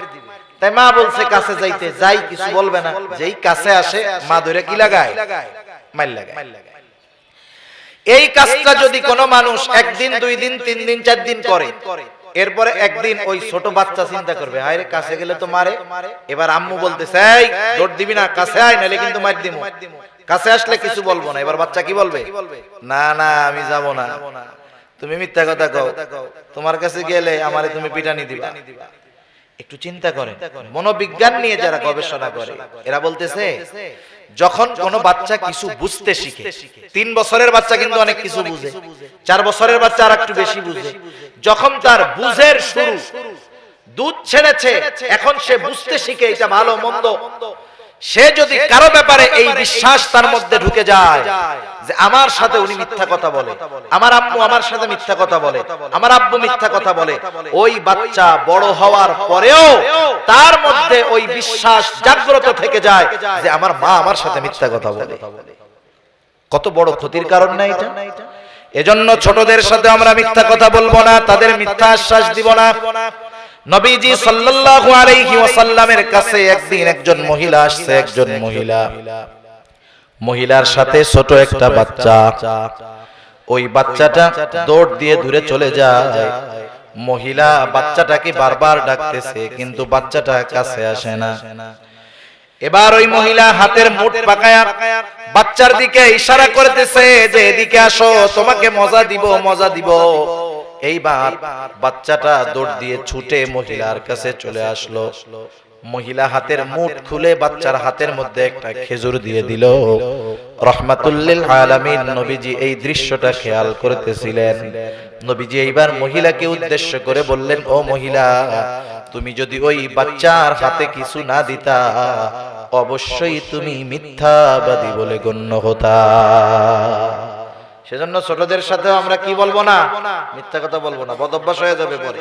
তাই মা বলছে কাছে যাইতে, যাই কিছু বলবে না। যেই কাছে আসে মা ধরে কি লাগায়? মার লাগায়। এই কাজটা যদি কোনো মানুষ একদিন, 2 দিন, 3 দিন, 4 দিন করে, এরপরে একদিন ওই ছোট বাচ্চা চিন্তা করবে, আরে কাছে গেলে তো মারে। এবার আম্মু বলতেছে, এই দৌড় দিবি না, কাছে আয়, নালে কিন্তু মার দিমু, কাছে আসলে কিছু বলবো না। এবার বাচ্চা কি বলবে? না না আমি যাব না, তুমি মিথ্যা কথা কও, তোমার কাছে গেলে আমারে তুমি পিটানি দিবা। একটু চিন্তা করে, মনোবিজ্ঞান নিয়ে যারা গবেষণা করে এরা বলতেছে, যখন কোন বাচ্চা কিছু বুঝতে শিখে, 3 বছরের বাচ্চা কিন্তু অনেক কিছু বুঝে, 4 বছরের বাচ্চা আর একটু বেশি বুঝে। যখন তার বুঝের শুরু, দুধ ছেড়েছে, এখন সে বুঝতে শিখে এটা ভালো মন্দ, সে যদি কারো ব্যাপারে এই বিশ্বাস তার মধ্যে ঢুকে যায় যে আমার সাথে উনি মিথ্যা কথা বলে, আমার আম্মু আমার সাথে মিথ্যা কথা বলে, আমার আব্বু মিথ্যা কথা বলে, ওই বাচ্চা বড় হওয়ার পরেও তার মধ্যে ওই বিশ্বাস জাগ্রত থেকে যায় যে আমার মা আমার সাথে মিথ্যা কথা বলে। কত বড় ক্ষতির কারণ না এটা? এজন্য ছোটদের সাথে আমরা মিথ্যা কথা বলবো না, তাদের মিথ্যা আশ্বাস দিব না। নবীজি সাল্লাল্লাহু আলাইহি ওয়াসাল্লামের কাছে একদিন একজন মহিলা আসছে, একজন মহিলার সাথে ছোট একটা বাচ্চা। ওই বাচ্চাটা দৌড় দিয়ে দূরে চলে যায়। মহিলা বাচ্চাটাকে বারবার ডাকতেছে, কিন্তু বাচ্চাটা কাছে আসে না। এবার ওই মহিলা হাতের মুঠ পাকায়া বাচ্চার দিকে ইশারা করতেছে যে এদিকে আসো, তোমাকে মজা দিব, মজা দিব। এইবার বাচ্চাটা দৌড় দিয়ে ছুটে মহিলার কাছে চলে আসলো। মহিলা হাতের মুঠ খুলে বাচ্চার হাতের মধ্যে একটা খেজুর দিয়ে দিল। রাহমাতুল লিল আলামিন নবীজি এই দৃশ্যটা খেয়াল করতেছিলেন। নবীজি এইবার মহিলাকে উদ্দেশ্য করে বললেন, ও মহিলা, তুমি যদি ওই বাচ্চার হাতে কিছু না দিতা, অবশ্যই তুমি মিথ্যাবাদী বলে গণ্য হতা। সেজন্য ছোটদের সাথেও আমরা কি বলবো না? মিথ্যা কথা বলবো না, বদ অভ্যাস হয়ে যাবে পরে।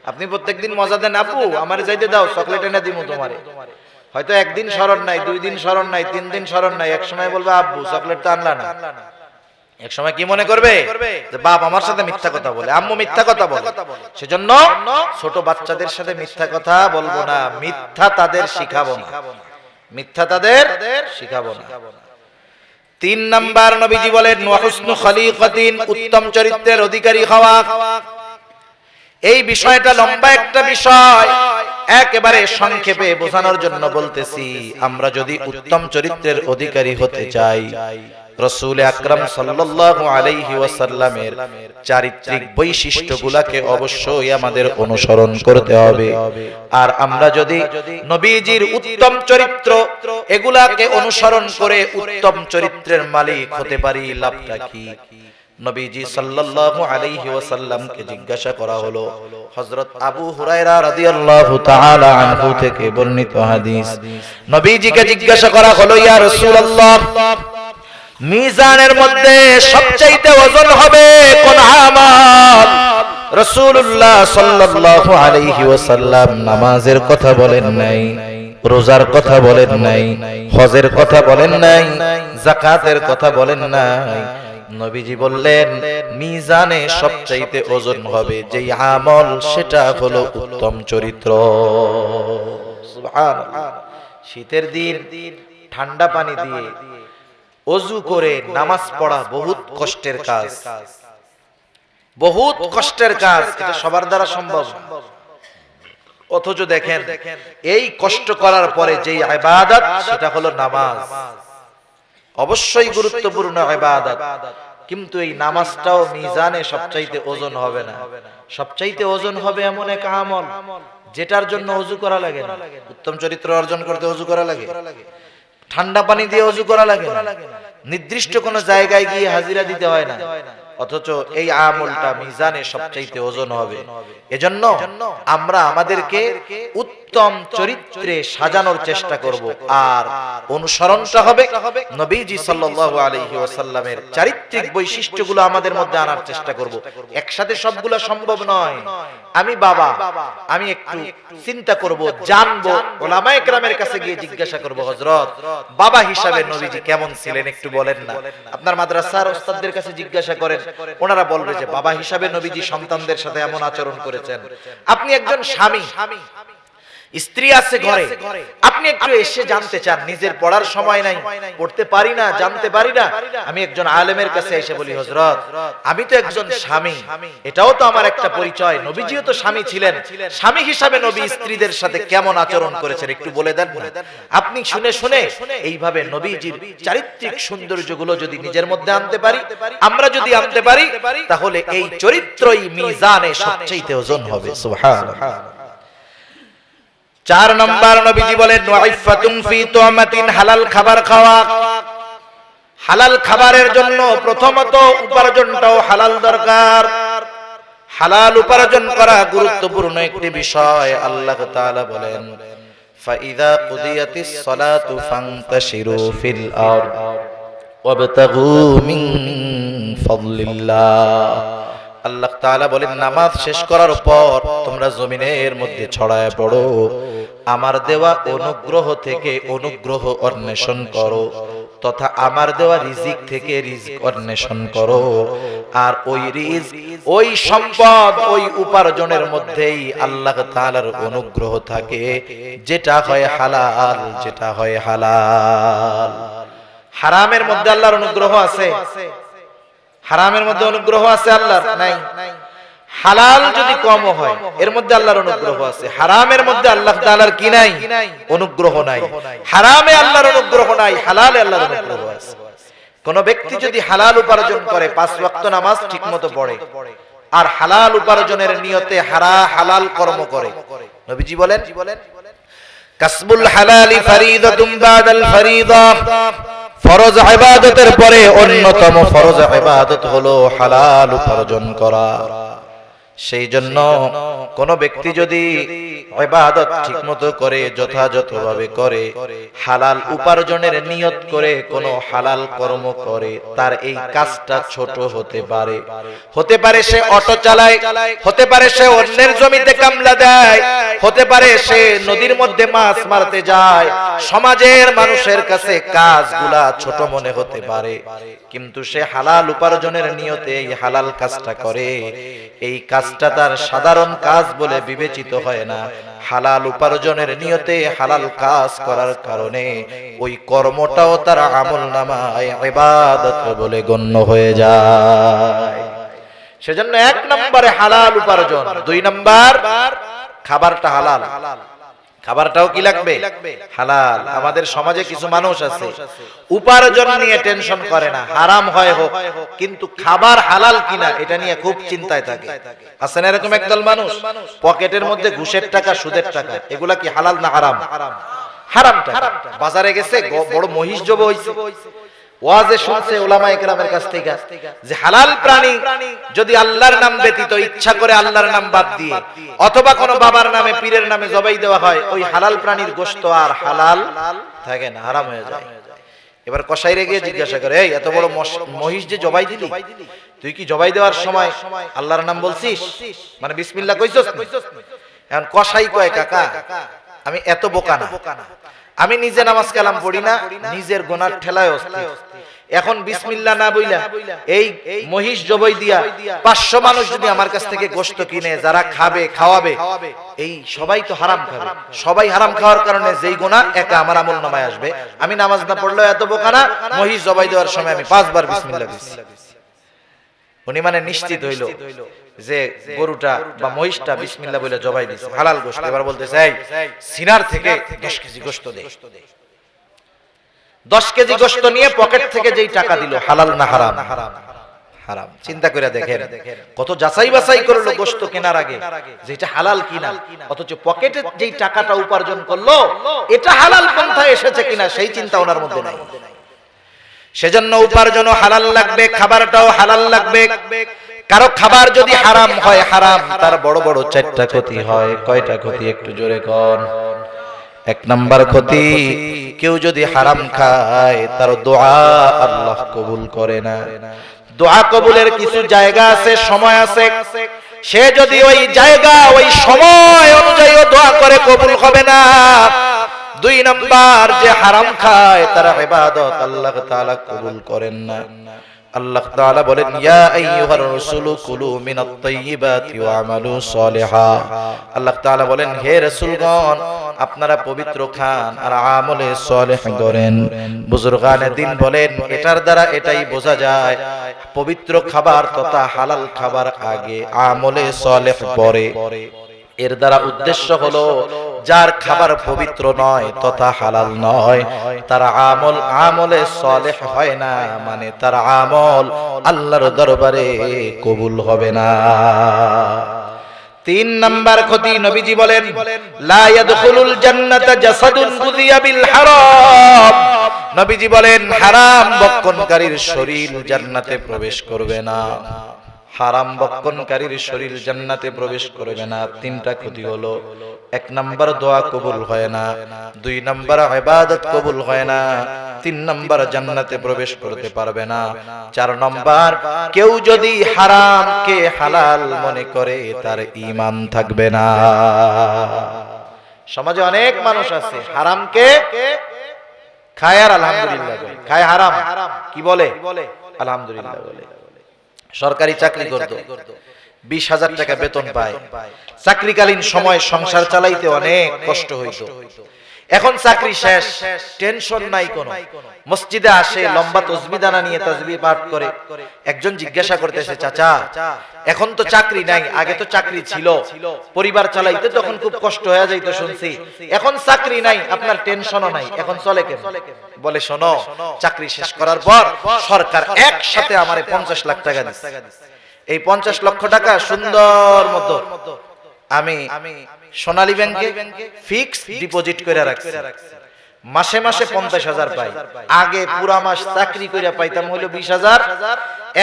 আপনি প্রত্যেকদিন মজা দেন, আপু আমারে যাইতে দাও, চকলেট এনে দিমু তোমারে। হয়তো একদিন স্মরণ নাই, 2 দিন স্মরণ নাই, 3 দিন স্মরণ নাই, এক সময় বলবে আব্বু চকলেট তো আনলা না। এক সময় কি মনে করবে যে বাপ আমার সাথে মিথ্যা কথা বলে, আম্মু মিথ্যা কথা বলে। সেজন্য ছোট বাচ্চাদের সাথে মিথ্যা কথা বলবো না, মিথ্যা তাদের শিখাবো না, মিথ্যা তাদের শিখাবো না। 3 নাম্বার নবীজি বলেন ওয়া হুসনু খলিকাতিন, উত্তম চরিত্রের অধিকারী হওয়া। এই বিষয়টা লম্বা একটা বিষয়, একেবারে সংক্ষেপে বোঝানোর জন্য বলতেছি। আমরা যদি উত্তম চরিত্রের অধিকারী হতে চাই, রাসূল আকরাম সাল্লাল্লাহু আলাইহি ওয়াসাল্লামের চারিত্রিক বৈশিষ্ট্যগুলোকে অবশ্যই আমাদের অনুসরণ করতে হবে। আর আমরা যদি নবীজির উত্তম চরিত্র এগুলাকে অনুসরণ করে উত্তম চরিত্রের মালিক হতে পারি, লাভটা কি? নবীজি সাল্লাল্লাহু আলাইহি ওয়াসাল্লামকে জিজ্ঞাসা করা হলো, হযরত আবু হুরায়রা রাদিয়াল্লাহু তাআলা আনহু থেকে বর্ণিত হাদিস, নবীজিকে জিজ্ঞাসা করা হলো, ইয়া রাসূলুল্লাহ, মিজানের মধ্যে সবচাইতে ওজন হবে কোন আমল? রাসূলুল্লাহ সাল্লাল্লাহু আলাইহি ওয়াসাল্লাম নামাজের কথা বলেন নাই, রোজার কথা বলেন নাই, হজের কথা বলেন নাই, যাকাতের কথা বলেন নাই। নবীজি বললেন, মিজানে সবচাইতে ওজন হবে যেই আমল, সেটা হলো উত্তম চরিত্র। সুবহানাল্লাহ। শীতের দিন ঠান্ডা পানি দিয়ে ওযু করে নামাজ পড়া বহুত কষ্টের কাজ, বহুত কষ্টের কাজ, এটা সবার দ্বারা সম্ভব। অথচ দেখেন এই কষ্ট করার পরে যেই ইবাদত, সেটা হলো নামাজ। অবশ্যই গুরুত্বপূর্ণ ইবাদত, কিন্তু এই নামাজটাও মিজানে সবচাইতে ওজন হবে না। সবচাইতে ওজন হবে এমন এক আমল যেটার জন্য ওযু করা লাগে না। উত্তম চরিত্র অর্জন করতে ওযু করা লাগে, ঠান্ডা পানি দিয়ে ওযু করা লাগে না, নির্দিষ্ট কোন জায়গায় গিয়ে হাজিরা দিতে হয় না। অথচ এই আমলটা মিজানে সবচাইতে ওজন হবে। এজন্য আমরা আমাদেরকে উত্তম চরিত্রে সাজানোর চেষ্টা করব, আর অনুসরণটা হবে নবীজি সাল্লাল্লাহু আলাইহি ওয়াসাল্লামের চারিত্রিক বৈশিষ্ট্যগুলো আমাদের মধ্যে আনার চেষ্টা করব। একসাথে সবগুলো সম্ভব নয়। আমি বাবা, আমি একটু চিন্তা করব, জানবো, উলামায়ে কেরামের কাছে গিয়ে জিজ্ঞাসা করব, হযরত বাবা হিসাবে নবীজি কেমন ছিলেন একটু বলেন না। আপনার মাদ্রাসার ওস্তাদদের কাছে জিজ্ঞাসা করেন, ওনারা বলবে যে বাবা হিসাবে নবীজি সন্তানদের সাথে এমন আচরণ করেছেন। আপনি একজন স্বামী, স্ত্রী আছে ঘরে, আপনি একটু এসে জানতে চান, নিজের পড়ার সময় নাই, পড়তে পারি না, জানতে পারি না, আমি একজন আলেমের কাছে এসে বলি, হযরত আমি তো একজন স্বামী, এটাও তো আমার একটা পরিচয়, নবীজিও তো স্বামী ছিলেন, স্বামী হিসাবে নবী স্ত্রীদের সাথে কেমন আচরণ করেছেন একটু বলে দেন না। আপনি শুনে শুনে এইভাবে নবীজির চারিত্রিক সৌন্দর্যগুলো যদি নিজের মধ্যে আনতে পারি, আমরা যদি আনতে পারি, তাহলে এই চরিত্রই মিজানে সবচেয়ে ওজন হবে। সুবহানাল্লাহ। 4 নম্বর নবীজি বলেন, ওয়াইফাতুন ফি তুমাতিন, হালাল খাবার খাওয়া। হালাল খাবারের জন্য প্রথমত উপার্জনটাও হালাল দরকার। হালাল উপার্জন করা গুরুত্বপূর্ণ একটি বিষয়। আল্লাহ তাআলা বলেন, ফাইযা কুদিয়াতিস সালাতু ফান্তাশিরু ফিল আরদ ওয়াবতাগু মিন ফাদলিল্লাহ। আল্লাহ তাআলা বলেন, নামাজ শেষ করার পর তোমরা জমিনের মধ্যে ছড়ায় পড়ো, আমার দেওয়া অনুগ্রহ থেকে অনুগ্রহ অন্বেষণ করো, তথা আমার দেওয়া রিজিক থেকে রিজিক অন্বেষণ করো। আর ওই রিজিক, ওই সম্পদ, ওই উপার্জনের মধ্যেই আল্লাহ তাআলার অনুগ্রহ থাকে, যেটা হয় হালাল, যেটা হয় হালাল। হারামের মধ্যে আল্লাহর অনুগ্রহ আছে? হারামের মধ্যে অনুগ্রহ আছে আল্লাহর? নাই। হালাল যদি কম হয়, এর মধ্যে আল্লাহর অনুগ্রহ আছে। হারামের মধ্যে আল্লাহ তাআলার কি নাই? অনুগ্রহ নাই। হারামে আল্লাহর অনুগ্রহ নাই, হালালে আল্লাহর অনুগ্রহ আছে। কোন ব্যক্তি যদি হালাল উপার্জন করে, 5 ওয়াক্ত নামাজ ঠিকমতো পড়ে, আর হালাল উপার্জনের নিয়তে হালাল কর্ম করে, নবীজি বলেন, কাসবুল হালালি ফরিদাতুম বাদাল ফরিদা, ফরজ ইবাদতের পরে অন্যতম ফরজ ইবাদত হলো হালাল উপার্জন করা। সেই জন্য কোন ব্যক্তি যদি ইবাদত ঠিকমতো করে, যথাযথভাবে করে, হালাল উপার্জনের নিয়ত করে কোন হালাল কর্ম করে, তার এই কাজটা ছোট হতে পারে। হতে পারে সে অটো চালায়, হতে পারে সে অন্যের জমিতে কামলা দেয়, হতে পারে সে নদীর মধ্যে মাছ মারতে যায়। সমাজের মানুষের কাছে কাজগুলা ছোট মনে হতে পারে, কিন্তু সে হালাল উপার্জনের নিয়তে এই হালাল কাজটা করে, এই কাজটা তার সাধারণ কাজ বলে বিবেচিত হয় না। হালাল উপার্জনের নিয়তে হালাল কাজ করার কারণে ওই কর্মটাও তার আমলনামায় ইবাদত বলে গণ্য হয়ে যায়। সেজন্য 1 নম্বরে হালাল উপার্জন, 2 নম্বর খাবারটা হালাল। খাবারটাও কি লাগবে? হালাল। আমাদের সমাজে কিছু মানুষ আছে উপার্জন নিয়ে টেনশন করে না, হারাম হয় হোক, কিন্তু খাবার হালাল কিনা এটা নিয়ে খুব চিন্তায় থাকে। আছেন এরকম একদল মানুষ, পকেটের মধ্যে ঘুষের টাকা, সুদের টাকা, এগুলা কি হালাল না হারাম? হারাম টাকা। বাজারে গেছে, বড় মহিষ জব হইছে, ওয়াজে শুনছে উলামায়ে কেরামের কাছ থেকে যে হালাল প্রাণী যদি আল্লাহর নাম ব্যতীত ইচ্ছা করে আল্লাহর নাম বাদ দিয়ে অথবা কোনো বাবার নামে পীরের নামে জবাই দেওয়া হয়, ওই হালাল প্রাণীর গোশত আর হালাল থাকে না, হারাম হয়ে যায়। এবার কসাইরে গিয়ে জিজ্ঞাসা করে, এই এত বড় মহিষ যে জবাই দিলি, তুই কি জবাই দেওয়ার সময় আল্লাহর নাম বলছিস, মানে বিসমিল্লাহ কইছস? এখন কসাই কয়, কাকা আমি এত বোকা না, আমি নিজে নামাজ কালাম পড়ি না, নিজের গুনার ঠেলায় অস্থির। এখন বিসমিল্লাহ না বইলা এই মহিষ জবাই দিয়া 500 মানুষ যদি আমার কাছ থেকে গোশত কিনে, যারা খাবে খাওয়াবে, এই সবাই তো হারাম খাবে। সবাই হারাম খাওয়ার কারণে যেই গুনাহ একা আমার আমলনামায় আসবে, আমি নামাজ না পড়লেও এত বোকা না, মহিষ জবাই দেওয়ার সময় আমি 5 বার বিসমিল্লাহ বলছি। উনি মানে নিশ্চিত হইল যে গরুটা বা মহিষটা বিসমিল্লাহ বলে জবাই দিয়েছে, হালাল গোশত। এবার বলতেছে, এই সিনার থেকে 10 কেজি গোশত দে। 10 কেজি গোশত নিয়ে পকেট থেকে যেই টাকা দিল, হালাল না হারাম? হারাম। চিন্তা করে দেখেন কত যাচাই বাছাই করলো গোশত কেনার আগে যে এটা হালাল কিনা, অথচ পকেটে যেই টাকাটা উপার্জন করলো এটা হালাল পন্থায় এসেছে কিনা সেই চিন্তা ওনার মধ্যে নাই। সেজন্য উপার্জনও হালাল লাগবে, খাবারটাও হালাল লাগবে। কারো খাবার যদি হারাম হয়, হারাম তার বড় বড় 4টা ক্ষতি হয়। কয়টা ক্ষতি একটু জোরে কোন? 1 নাম্বার ক্ষতি, কেউ যদি হারাম খায় তার দোয়া আল্লাহ কবুল করে না। দোয়া কবুলের কিছু জায়গা আছে, সময় আছে, সে যদি ওই জায়গা ওই সময় অনুযায়ী দোয়া করে, কবুল হবে না। 2 নাম্বার, যে হারাম খায় তার ইবাদত আল্লাহ তাআলা কবুল করেন না। আল্লাহ তাআলা বলেন, ইয়া আইয়ুহার রাসূলু কুলু মিনাত তাইয়্যিবাতি ওয়া আমালু সলিহা। আল্লাহ তাআলা বলেন, হে রাসূলগণ আপনারা পবিত্র খান আর আমলে সলিহ করেন। বুজুর্গানে দিন বলেন, এটার দ্বারা এটাই বোঝা যায় পবিত্র খাবার তথা হালাল খাবার আগে, আমলে সলিহ পরে। এর দ্বারা উদ্দেশ্য হলো যার খাবার পবিত্র নয় তথা হালাল নয়, তার আমলে সলিহ হয় না, মানে তার আমল আল্লাহর দরবারে কবুল হবে না। 3 নাম্বার ক্ষতি, নবীজি বলেন, লা ইয়াদখুলুল জান্নাতা জাসাদুন গুযিয়া বিল হারাম। নবীজি বলেন, হারাম বক্ষণকারীর শরীর জান্নাতে প্রবেশ করবে না। হারাম বক্ষণকারীর শরীর জান্নাতে প্রবেশ করবে না। 3টা ক্ষতি হলো, 1 নাম্বার দোয়া কবুল হয় না, 2 নাম্বার ইবাদত কবুল হয় না, 3 নাম্বার জান্নাতে প্রবেশ করতে পারবে না। 4 নাম্বার, কেউ যদি হারামকে হালাল মনে করে তার ঈমান থাকবে না। সমাজে অনেক মানুষ আছে হারামকে খায় আর আলহামদুলিল্লাহ বলে, খায় হারাম কি বলে? আলহামদুলিল্লাহ বলে। সরকারি চাকরি করত, 20,000 টাকা বেতন পায়। চাকরিকালীন সময় সংসার চালাইতে অনেক কষ্ট হইতো। এখন চাকরি শেষ, টেনশন নাই কোনো। মসজিদে আসে, লম্বা তাসবিহ দানা নিয়ে তাসবিহ পাঠ করে। একজন জিজ্ঞাসা করতেছে, চাচা এখন তো চাকরি নাই, আগে তো চাকরি ছিল, পরিবার চালাইতে তখন খুব কষ্ট হয়ে যাইত শুনছি, এখন চাকরি নাই, আপনার টেনশনও নাই, এখন চলে কেন? বলে, শোনো, চাকরি শেষ করার পর সরকার একসাথে আমারে 50 লাখ টাকা দিচ্ছে। এই 50 লক্ষ টাকা সুন্দর মতো আমি সোনালী ব্যাংকে ফিক্সড ডিপোজিট করে রাখছি। মাসে মাসে 50,000 পাই। আগে পুরা মাস চাকরি করে পাইতাম হলো 20,000,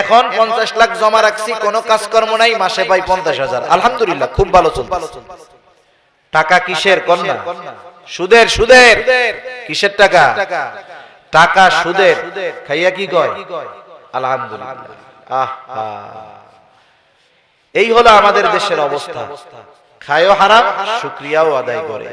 এখন 50 লাখ জমা রাখছি, কোনো কাজকর্ম নাই, মাসে পাই 50,000। আলহামদুলিল্লাহ, খুব ভালো চলছে। টাকা কিসের? কন্যা সুদের। সুদের কিসের টাকা? টাকা সুদের। খাইয়া কি কয়? আলহামদুলিল্লাহ। আহা, এই হলো আমাদের দেশের অবস্থা। খায়ও হারাম, শুকরিয়াও আদায় করে।